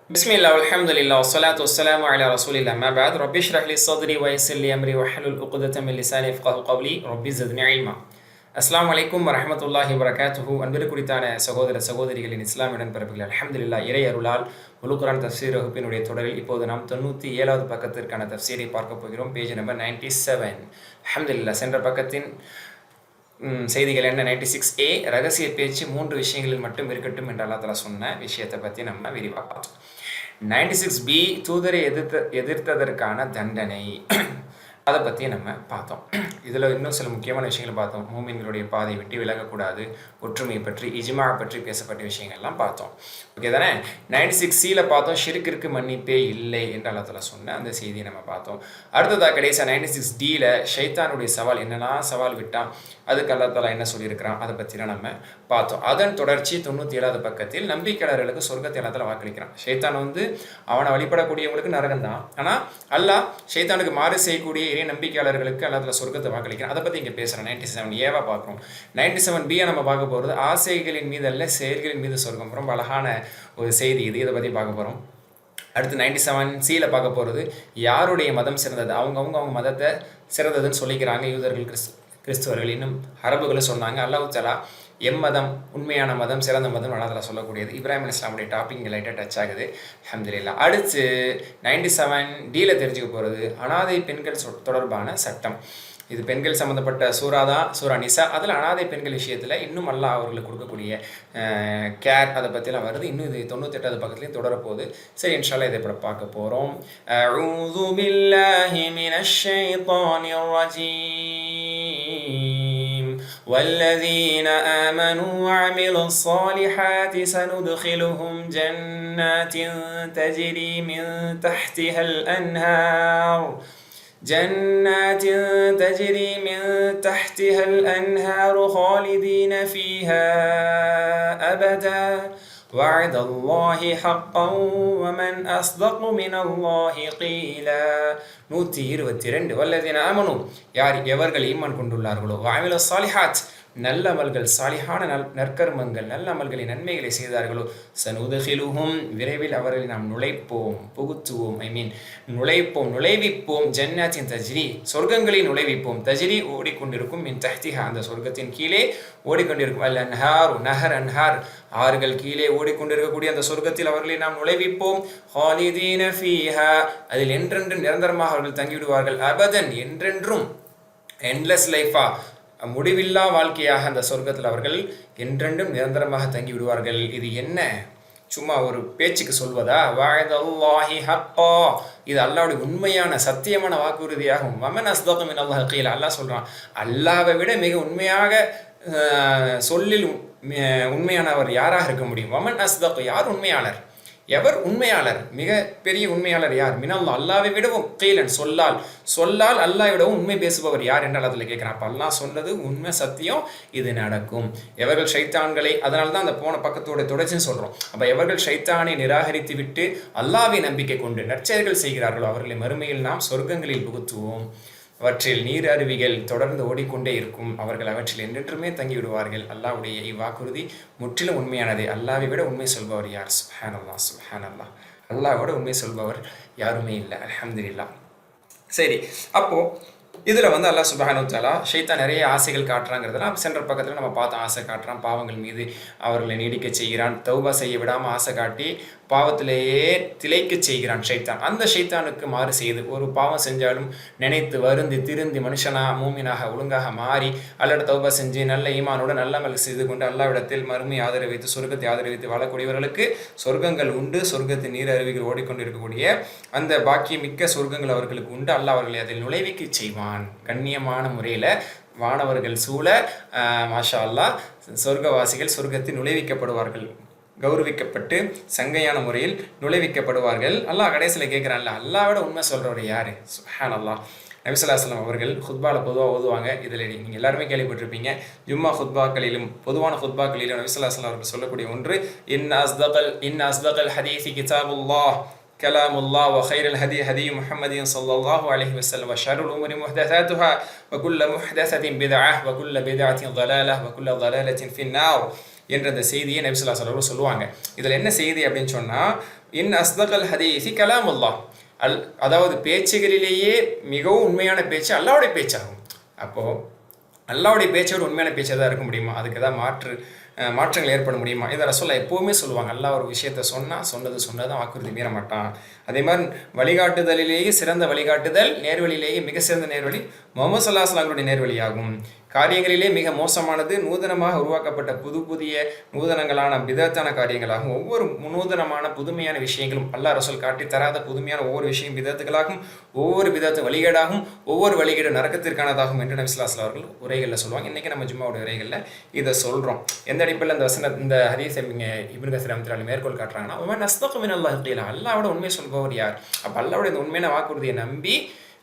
بسم الله والحمد لله والصلاة والسلام على رسول الله ما بعد رب اشرح لي صدري ويسر لي أمري واحلل عقدة من لساني يفقهوا قولي رب زدني علما. அஸ்ஸலாமு அலைக்கும் வரஹ்மத்துல்லாஹி வபரகாத்துஹு. அன்பிற்குரித்தான சகோதர சகோதரிகளின் இஸ்லாமியுடன் பிறப்புகள் அல்ஹம்துலில்லாஹ். இறை அருளால் முழு குர்ஆன் தஃப்சீர் வகுப்பினுடைய தொடரில் இப்போது நாம் 97வது பக்கத்திற்கான தஃப்சீரை பார்க்க போகிறோம். Page number 97. அல்ஹம்துலில்லாஹ். சென்ற பக்கத்தின் செய்திகள் என்ன? 96A ரகசிய பேச்சு 3 விஷயங்களில் மட்டும் இருக்கட்டும் என்று அல்லாஹ் தஆலா சொன்ன விஷயத்தை பற்றி நம்ம விரிவாக பார்த்தோம். 96B தூதரை எதிர்த்ததற்கான தண்டனை அதை பற்றி நம்ம பார்த்தோம். இதில் இன்னும் சில முக்கியமான விஷயங்களை பார்த்தோம். மூமின்களுடைய பாதை விட்டு விலகக்கூடாது, ஒற்றுமையை பற்றி, இஜ்மா பற்றி பேசப்பட்ட விஷயங்கள்லாம் பார்த்தோம். ஓகே தானே? 96Cயில் பார்த்தோம், ஷிர்கிற்கு மன்னிப்பே இல்லை என்று அல்லாஹ் தஆலா சொன்ன அந்த செய்தியை நம்ம பார்த்தோம். அடுத்ததாக கடைசியாக 96Dயில் ஷைத்தானுடைய சவால் என்னெல்லாம் சவால் விட்டான், அதுக்கு அல்லாஹ் தஆலா என்ன சொல்லியிருக்கிறான், அதை பற்றிலாம் நம்ம பார்த்தோம். அதன் தொடர்ச்சி 97வது பக்கத்தில் நம்பிக்கையாளர்களுக்கு சொர்க்கத்தை அல்லாஹ் தஆலா வாக்களிக்கிறான். ஷைத்தான் அவனை வழிபடக்கூடியவங்களுக்கு நரகம் தான், ஆனால் அல்லாஹ் ஷைத்தானுக்கு மாறு செய்யக்கூடிய நம்பிக்கையாளர்களுக்கு அல்லாஹ் தஆலா சொர்க்கத்தை வாக்களிக்கிறான். அதை பற்றி இங்கே பேசுகிறேன். 97A பார்க்குறோம். 97B நம்ம பார்க்க போகிறது ஆசைகளின் மீது அல்ல செயல்களின் மீது சொர்க்கம். ரொம்ப அழகான ஒரு செய்தி இது. இதை பற்றி பார்க்க போகிறோம். அடுத்து 97Cயில் பார்க்க போகிறது யாருடைய மதம் சிறந்தது. அவங்க மதத்தை சிறந்ததுன்னு சொல்லிக்கிறாங்க. யூதர்கள், கிறிஸ்துவர்கள், இன்னும் அரபுகளும் சொன்னாங்க. அல்லாஹ் தஆலா மதம் உண்மையான மதம் சிறந்த மதம் அல்லாஹ் சொல்லக்கூடியது. இப்ராஹிம் அலைஹிஸ்ஸலாமுடைய டாபிக் இங்கே லைட்டாக டச் ஆகுது. அல்ஹம்துலில்லாஹ். அடுத்து 97Dயில் தெரிஞ்சுக்க போகிறது அனாதை பெண்கள் தொடர்பான சட்டம். இது பெண்கள் சம்மந்தப்பட்ட சூறா தான், சூறா நிசா. அதில் அனாதை பெண்கள் விஷயத்தில் இன்னும் அல்லாஹ் அவர்களுக்கு கொடுக்கக்கூடிய கேர் அதை பற்றிலாம் வருது. இன்னும் இது 98வது பக்கத்துலேயும் தொடரப்போகுது. சரி, இன்ஷா அல்லாஹ் இதை இப்போ பார்க்க போகிறோம். அஊது பில்லாஹி மினஷ் ஷைத்தானிர் ரஜீம். والذين آمنوا وعملوا الصالحات سندخلهم جنات تجري من تحتها الأنهار خالدين فيها أبدا وعد الله حقا ومن أصدق من الله قيلا. 122. والذين آمنوا யார் எவர்கள் ஈமான் கொண்டுள்ளார்களோ, வஅமிலு ஸாலிஹாத் நல்ல அமல்கள், சாலிஹான நற்கர்மங்கள், நல்ல அமல்களை நன்மைகளை செய்தார்களோ, சனுதஹிலுஹும் விரைவில் அவர்களை நாம் நுழைப்போம், புகுத்துவோம், நுழைவிப்போம், ஜன்னாத்தின் தஜ்ரி சொர்க்கங்களை நுழைவிப்போம், தஜ்ரி ஓடிக்கொண்டிருக்கும், மின் தஹ்திஹா அந்த சொர்க்கத்தின் கீழே ஓடிக்கொண்டிருக்கும், அல் அன்ஹார் நஹர் அன்ஹார் ஆறுகள் கீழே ஓடிக்கொண்டிருக்கக்கூடிய அந்த சொர்க்கத்தில் அவர்களை நாம் நுழைவிப்போம், ஹாலிதீன ஃபீஹா அதில் என்றென்றும் நிரந்தரமாக அவர்கள் தங்கிவிடுவார்கள், அபதன் என்றென்றும், எண்ட்லெஸ் லைஃபா முடிவில்லா வாழ்க்கையாக அந்த சொர்க்கத்தில் அவர்கள் என்றென்றும் நிரந்தரமாக தங்கி விடுவார்கள். இது என்ன சும்மா ஒரு பேச்சுக்கு சொல்வதா? வஅதல்லாஹி ஹக்கா இது அல்லாஹ்வுடைய உண்மையான சத்தியமான வாக்குறுதியாகும். வமன் அஸ்தக மினல்லாஹி கீல அல்லாஹ் சொல்றான், அல்லாஹ்வை விட மிக உண்மையாக சொல்லில் உண்மையானவர் யாராக இருக்க முடியும்? வமன் அஸ்தக யார் உண்மையாளர், எவர் உண்மையாளர், மிக பெரிய உண்மையாளர் யார்? மினல்லாஹ் அல்லாஹ்வை விடவும், கீலன் சொல்லால் அல்லாஹ்வை விடவும் உண்மை பேசுபவர் யார் என்று அல்லாஹ் கேட்கிறான். அப்போ அல்லாஹ் சொன்னது உண்மை, சத்தியம், இது நடக்கும். எவர்கள் ஷைத்தான்களை, அதனால தான் அந்த போன பக்கத்தோட தொடர்ச்சின்னு சொல்கிறோம். அப்போ எவர்கள் ஷைத்தானை நிராகரித்து விட்டு அல்லாஹ்வை நம்பிக்கை கொண்டு நற்செயல்கள் செய்கிறார்களோ அவர்களை மறுமையில் நாம் சொர்க்கங்களில் புகுத்துவோம். அவற்றில் நீர் அருவிகள் தொடர்ந்து ஓடிக்கொண்டே இருக்கும், அவர்கள் அவற்றில் என்றென்றுமே தங்கிவிடுவார்கள். அல்லாஹ்வுடைய இவ்வாக்குறுதி முற்றிலும் உண்மையானது. அல்லாஹ்வை விட உண்மை சொல்பவர் யார்? சுப்ஹானல்லாஹ், சுப்ஹானல்லாஹ். அல்லாஹ்வோட உண்மை சொல்பவர் யாருமே இல்லை. அல்ஹம்துலில்லாஹ். சரி, அப்போது இதில் அல்லாஹ் சுப்ஹானஹு வ தஆலா ஷைத்தான் நிறைய ஆசைகள் காட்டுறாங்கிறதுலாம் சென்ற பக்கத்தில் நம்ம பார்த்தோம். ஆசை காட்டுறான், பாவங்கள் மீது அவர்களை நீடிக்க செய்கிறான், தௌபா செய்ய விடாமல் ஆசை காட்டி பாவத்திலேயே திளைக்க செய்கிறான் ஷைத்தான். அந்த ஷைத்தானுக்கு மாறு செய்து ஒரு பாவம் செஞ்சாலும் நினைத்து வருந்தி திருந்தி மனுஷனாக மூமினாக ஒழுங்காக மாறி அல்லாஹ்விட தௌபா செஞ்சு நல்ல ஈமானோடு நல்ல அமல் செய்து கொண்டு அல்லாஹ்விடத்தில் மறுமை ஆதரவித்து சொர்க்கத்தை ஆதரவித்து வாழக்கூடியவர்களுக்கு சொர்க்கங்கள் உண்டு. சொர்க்கத்தின் நீர் அருவிகள் ஓடிக்கொண்டிருக்கக்கூடிய அந்த பாக்கியமிக்க சொர்க்கங்கள் அவர்களுக்கு உண்டு. அல்லாஹ் அவர்களை அதில் நுழைவிக்க செய்வான். கண்ணியமான முறையில் வானவர்கள் சூழ மாஷா அல்லாஹ் சொர்க்கவாசிகள் சொர்க்கத்தில் நுழைவிக்கப்படுவார்கள், கௌரவிக்கப்பட்டு சங்கையான முறையில் நுழைவிக்கப்படுவார்கள். அல்லாஹ் கடைசியில் கேட்குறான்ல, அல்லாஹ்வோட உண்மை சொல்கிறவர் யார்? சுப்ஹானல்லாஹ். நபி ஸல்லல்லாஹு அலைஹி வஸல்லம் அவர்கள் ஹுத்பாவில் பொதுவாக ஓதுவாங்க. இதில் நீங்கள் எல்லாருமே கேள்விப்பட்டிருப்பீங்க. ஜும்மா ஹுத்பாக்களிலும் பொதுவான ஹுத்பாக்களிலும் நபி ஸல்லல்லாஹு அலைஹி வஸல்லம் அவர்கள் சொல்லக்கூடிய ஒன்று, இன் அஸ்தகல் ஹதீஸி கிதாபுல்லாஹ் கலாமுல்லாஹ் வ கைரல் ஹதி ஹதி முஹம்மதின் ஸல்லல்லாஹு அலைஹி வஸல்லம் வ ஷர்ருல் உமூரி முஹ்தஸாத்துஹா வ குல்லு முஹ்தஸத்தின் பித்அஹ் வ குல்லு பித்அத்தின் ضلالة வ குல்லு ضلالة ஃபின் நார். என்ற அந்த செய்தியை நபி ஸல்லல்லாஹு அலைஹி வஸல்லம் சொல்லுவாங்க. இதில் என்ன செய்தி அப்படின்னு சொன்னால், இன் அஸ்தகல் ஹதீஸி கலாமுல்லாஹ், அதாவது பேச்சுகளிலேயே மிகவும் உண்மையான பேச்சு அல்லாஹ்வுடைய பேச்சாகும். அப்போது அல்லாஹ்வுடைய பேச்சோட உண்மையான பேச்சாக தான் இருக்க முடியுமா? அதுக்கு ஏதாவது மாற்றங்கள் ஏற்பட முடியுமா? இதை ரசூலுல்லாஹ் எப்போவுமே சொல்லுவாங்க. அல்லாஹ் ஒரு விஷயத்தை சொன்னதான் வாக்குறுதி மீற மாட்டான். அதே மாதிரி வழிகாட்டுதலிலேயே சிறந்த வழிகாட்டுதல், நேர்வழியிலேயே மிக சிறந்த நேர்வழி முஹம்மது ஸல்லல்லாஹு அலைஹி வஸல்லம் நேர்வழியாகும். காரியங்களிலே மிக மோசமானது நூதனமாக உருவாக்கப்பட்ட புதிய நூதனங்களான பிதத்தான காரியங்களாகும். ஒவ்வொரு நூதனமான புதுமையான விஷயங்களும் அல்லாஹ் ரசூல் காட்டி தராத புதுமையான ஒவ்வொரு விஷயம் பிதத்துகளாகும். ஒவ்வொரு பிதத்து வழிகேடாகும். ஒவ்வொரு வழிகேடு நரக்கத்திற்கானதாகும் என்று நபி ஸல்லல்லாஹு அலைஹி வஸல்லம் அவர்கள் உரைகளில் சொல்லுவாங்க. இன்றைக்கி நம்ம ஜும்மாவுடைய உரைகளில் இதை சொல்கிறோம். எந்த அடிப்படையில் இந்த ஹதீஸை இப்னு கஸீர் ரஹ்மத்துல்லாஹி மேற்கோள் காட்டுறாங்கன்னா, வமன் அஸ்தகு மினல்லாஹி கீலா, அல்லாஹ்வோட உண்மை சொல்பவர் யார்? அப்போ அல்லாஹ்வுடைய இந்த உண்மையான வாக்குறுதியை நம்பி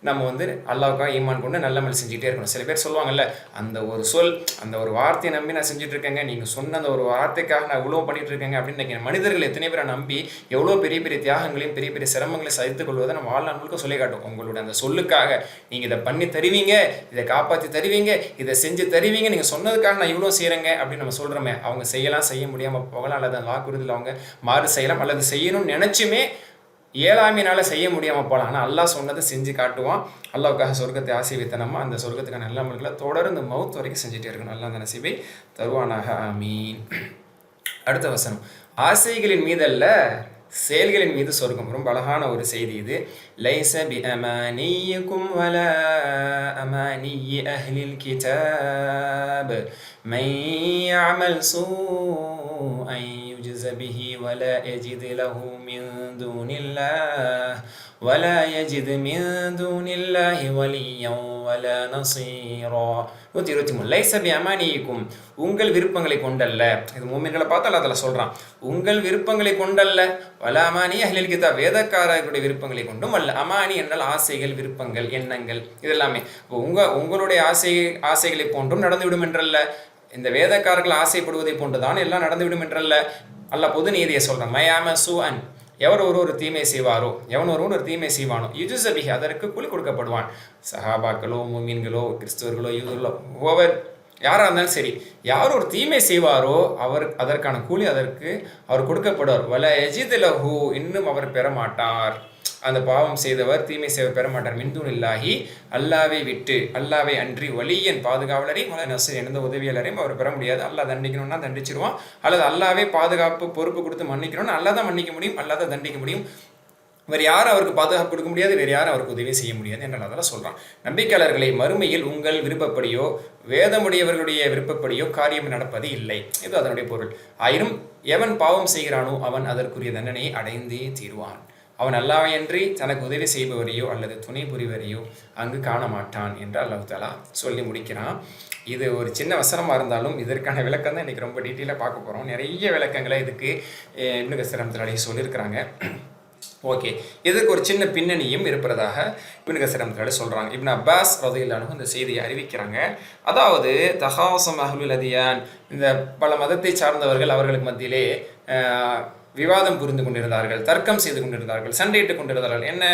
நம்ம அல்லாஹ்வுக்காக ஈமான் கொண்டு நல்ல அமல் செஞ்சுட்டே இருக்கணும். சில பேர் சொல்லுவாங்கல்ல, அந்த ஒரு சொல், அந்த ஒரு வார்த்தையை நம்பி நான் செஞ்சுட்டு இருக்கேங்க, நீங்கள் சொன்ன அந்த ஒரு வார்த்தைக்காக நான் இவ்வளோ பண்ணிட்டு இருக்கேங்க அப்படின்னு மனிதர்கள் எத்தனை பேரை நம்பி எவ்வளோ பெரிய பெரிய தியாகங்களையும் பெரிய பெரிய சிரமங்களையும் சகித்துக் கொள்வதை நம்ம வாழ்நாள் முழுக்க சொல்லி காட்டும். உங்களுடைய அந்த சொல்லுக்காக நீங்கள் இதை பண்ணி தருவீங்க, இதை காப்பாற்றி தருவீங்க, இதை செஞ்சு தருவீங்க, நீங்கள் சொன்னதுக்காக நான் இவ்வளோ செய்கிறேங்க அப்படின்னு நம்ம சொல்கிறோமே, அவங்க செய்ய முடியாமல் போகலாம், அல்லது அந்த வாக்குறுதியில் அவங்க மாறு செய்யலாம், அல்லது செய்யணும்னு நினச்சுமே இயலாமையினால செய்ய முடியாமல் போகலாம். ஆனால் அல்லாஹ் சொன்னதை செஞ்சு காட்டுவான். அல்லாஹ்வுக்காக சொர்க்கத்தை ஆசை வைத்த நம்ம அந்த சொர்க்கத்துக்கான நல்ல அமல்களை தொடர்ந்து மவுத் வரைக்கும் செஞ்சுட்டே இருக்கணும். அல்லாஹ் அந்த நசீபை தருவானாக, ஆமீன். அடுத்த வசனம், ஆசைகளின் மீதல்ல செயல்களின் மீது சொர்க்கம். ரொம்ப அழகான ஒரு செய்தி இது. லைஸ பி அமானியிக்கும் வலா அமானியி அஹ்லில் கிதாப் மை யஅமல் சூஅன் யுஜ்ஸ பிஹி வலா யஜித் லஹு மின் தூனில்லாஹி வலிய்யன் வலா நஸீரா. 123. லைஸ பி அமானியிக்கும், உங்கள் விருப்பங்களை கொண்டல்ல. இது மூமின்களை பார்த்தால் அதில் சொல்கிறான், உங்கள் விருப்பங்களை கொண்டல்ல. வல அமானி அஹ்லில் கிதாப், வேதக்காரர்களுடைய விருப்பங்களை கொண்டும் அல்ல. அமானி என்றால் ஆசைகள், விருப்பங்கள், எண்ணங்கள், இதெல்லாமே. இப்போ உங்களுடைய ஆசைகளை போன்றும் நடந்துவிடும் என்றல்ல. இந்த வேதக்காரர்கள் ஆசைப்படுவதை போன்றுதான் எல்லாம் நடந்துவிடும் என்றல்ல. அல்லாஹ் பொது நீதியை சொல்கிறான். மயாம சூஅன், எவர் ஒரு தீமை செய்வாரோ, எவன் ஒரு தீமை செய்வானோ, யுஜ்ஸ பிஹி, அதற்கு கூலி கொடுக்கப்படுவான். சஹாபாக்களோ, முஃமின்களோ, கிறிஸ்தவர்களோ, யூதர்களோ, யாராக இருந்தாலும் சரி, யார் ஒரு தீமை செய்வாரோ அதற்கான கூலி அவர் கொடுக்கப்படுவார். வல யஜித் லஹு, இன்னும் அவர் பெற மாட்டார். அந்த பாவம் செய்தவர், தீமை செய்வர் பெற மாட்டார். மின் தூனில்லாஹி, அல்லாவை விட்டு, அல்லாவை அன்றி வலியன் பாதுகாவலரையும் வல நஸீர், எந்த உதவியாளரையும் அவர் பெற முடியாது. அல்லாஹ் தண்டிக்கணும்னா தண்டிச்சிருவான், அல்லது அல்லாவே பாதுகாப்பு பொறுப்பு கொடுத்து மன்னிக்கணும்னா அல்லாஹ் தான் மன்னிக்க முடியும், அல்லாஹ் தான் தண்டிக்க முடியும். வேறு யாரும் அவருக்கு பாதுகாப்பு கொடுக்க முடியாது, வேறு யாரும் அவருக்கு உதவி செய்ய முடியாது என்று அதெல்லாம் சொல்கிறான். நம்பிக்கையாளர்களை, மறுமையில் உங்கள் விருப்பப்படியோ வேதமுடையவர்களுடைய விருப்பப்படியோ காரியம் நடப்பது இல்லை. இது அதனுடைய பொருள். ஆயினும் எவன் பாவம் செய்கிறானோ அவன் அதற்குரிய தண்டனையை அடைந்தே தீர்வான். அவன் அல்லாஹ்வையன்றி தனக்கு உதவி செய்பவரையோ அல்லது துணை புரிவரையோ அங்கு காண மாட்டான் என்று அல்லாஹ் தஆலா சொல்லி முடிக்கிறான். இது ஒரு சின்ன வசனமாக இருந்தாலும் இதற்கான விளக்கம் தான் இன்றைக்கி ரொம்ப டீட்டெயிலாக பார்க்க போகிறோம். நிறைய விளக்கங்களை இதுக்கு இப்னு கஸீர் ரஹ்மத்துல்லாஹி சொல்லியிருக்கிறாங்க. ஓகே, இதுக்கு ஒரு சின்ன பின்னணியும் இருப்பதாக இப்னு கஸீர் ரஹ்மத்துல்லாஹி சொல்கிறாங்க. இப்னு அப்பாஸ் ரலியல்லாஹு அன்ஹு இந்த செய்தியை அறிவிக்கிறாங்க. அதாவது தஹாசம் அஹ்லுல் அதியான், இந்த பல மதத்தை சார்ந்தவர்கள் அவர்களுக்கு மத்தியிலே விவாதம் புரிந்து கொண்டிருந்தார்கள், தர்க்கம் செய்து கொண்டிருந்தார்கள், சண்டையிட்டு கொண்டிருந்தார்கள். என்ன,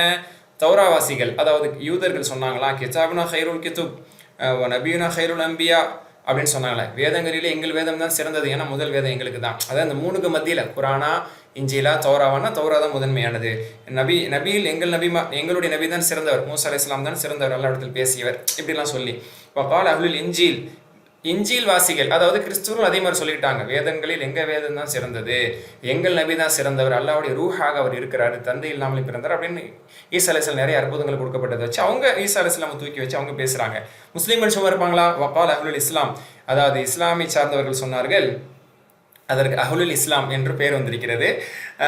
தௌராவாசிகள், அதாவது யூதர்கள் சொன்னாங்களா, கிதாபுனா ஹைருல் கிதுப் நபியுனா ஹைருல் அம்பியா அப்படின்னு சொன்னாங்களே, வேதங்களிலே எங்கள் வேதம் தான் சிறந்தது, ஏன்னா முதல் வேதம் எங்களுக்கு தான். அதாவது அந்த மூணுக்கு மத்தியில் குரானா, இஞ்சிலா, தௌராவானா, தௌரா தான் முதன்மையானது. நபியில் எங்களுடைய நபி தான் சிறந்தவர், மூசா அலைஹிஸ்ஸலாம் தான் சிறந்தவர், நல்ல இடத்தில் பேசியவர், இப்படிலாம் சொல்லி. இப்போ கால் அஹ்லுல் இஞ்சில் வாசிகள், அதாவது கிறிஸ்துவர்கள் அதே மாதிரி சொல்லிட்டாங்க, வேதங்களில் எங்கள் வேதம் தான் சிறந்தது, எங்கள் நபி தான் சிறந்தவர், அல்லாஹ்வுடைய ரூஹாக அவர் இருக்கிறாரு, தந்தை இல்லாமல் பிறந்தார் அப்படின்னு ஈசா அலைஹிஸ்ஸலாம் நிறைய அற்புதங்கள் கொடுக்கப்பட்டதை வச்சு அவங்க ஈசா அலைஹிஸ்ஸலாம் தூக்கி வச்சு அவங்க பேசுகிறாங்க. முஸ்லீம்கள் சும்மா இருப்பாங்களா? வகால் அஹ்லுல் இஸ்லாம், அதாவது இஸ்லாமை சார்ந்தவர்கள் சொன்னார்கள், அதற்கு அஹ்லுல் இஸ்லாம் என்று பெயர் வந்திருக்கிறது.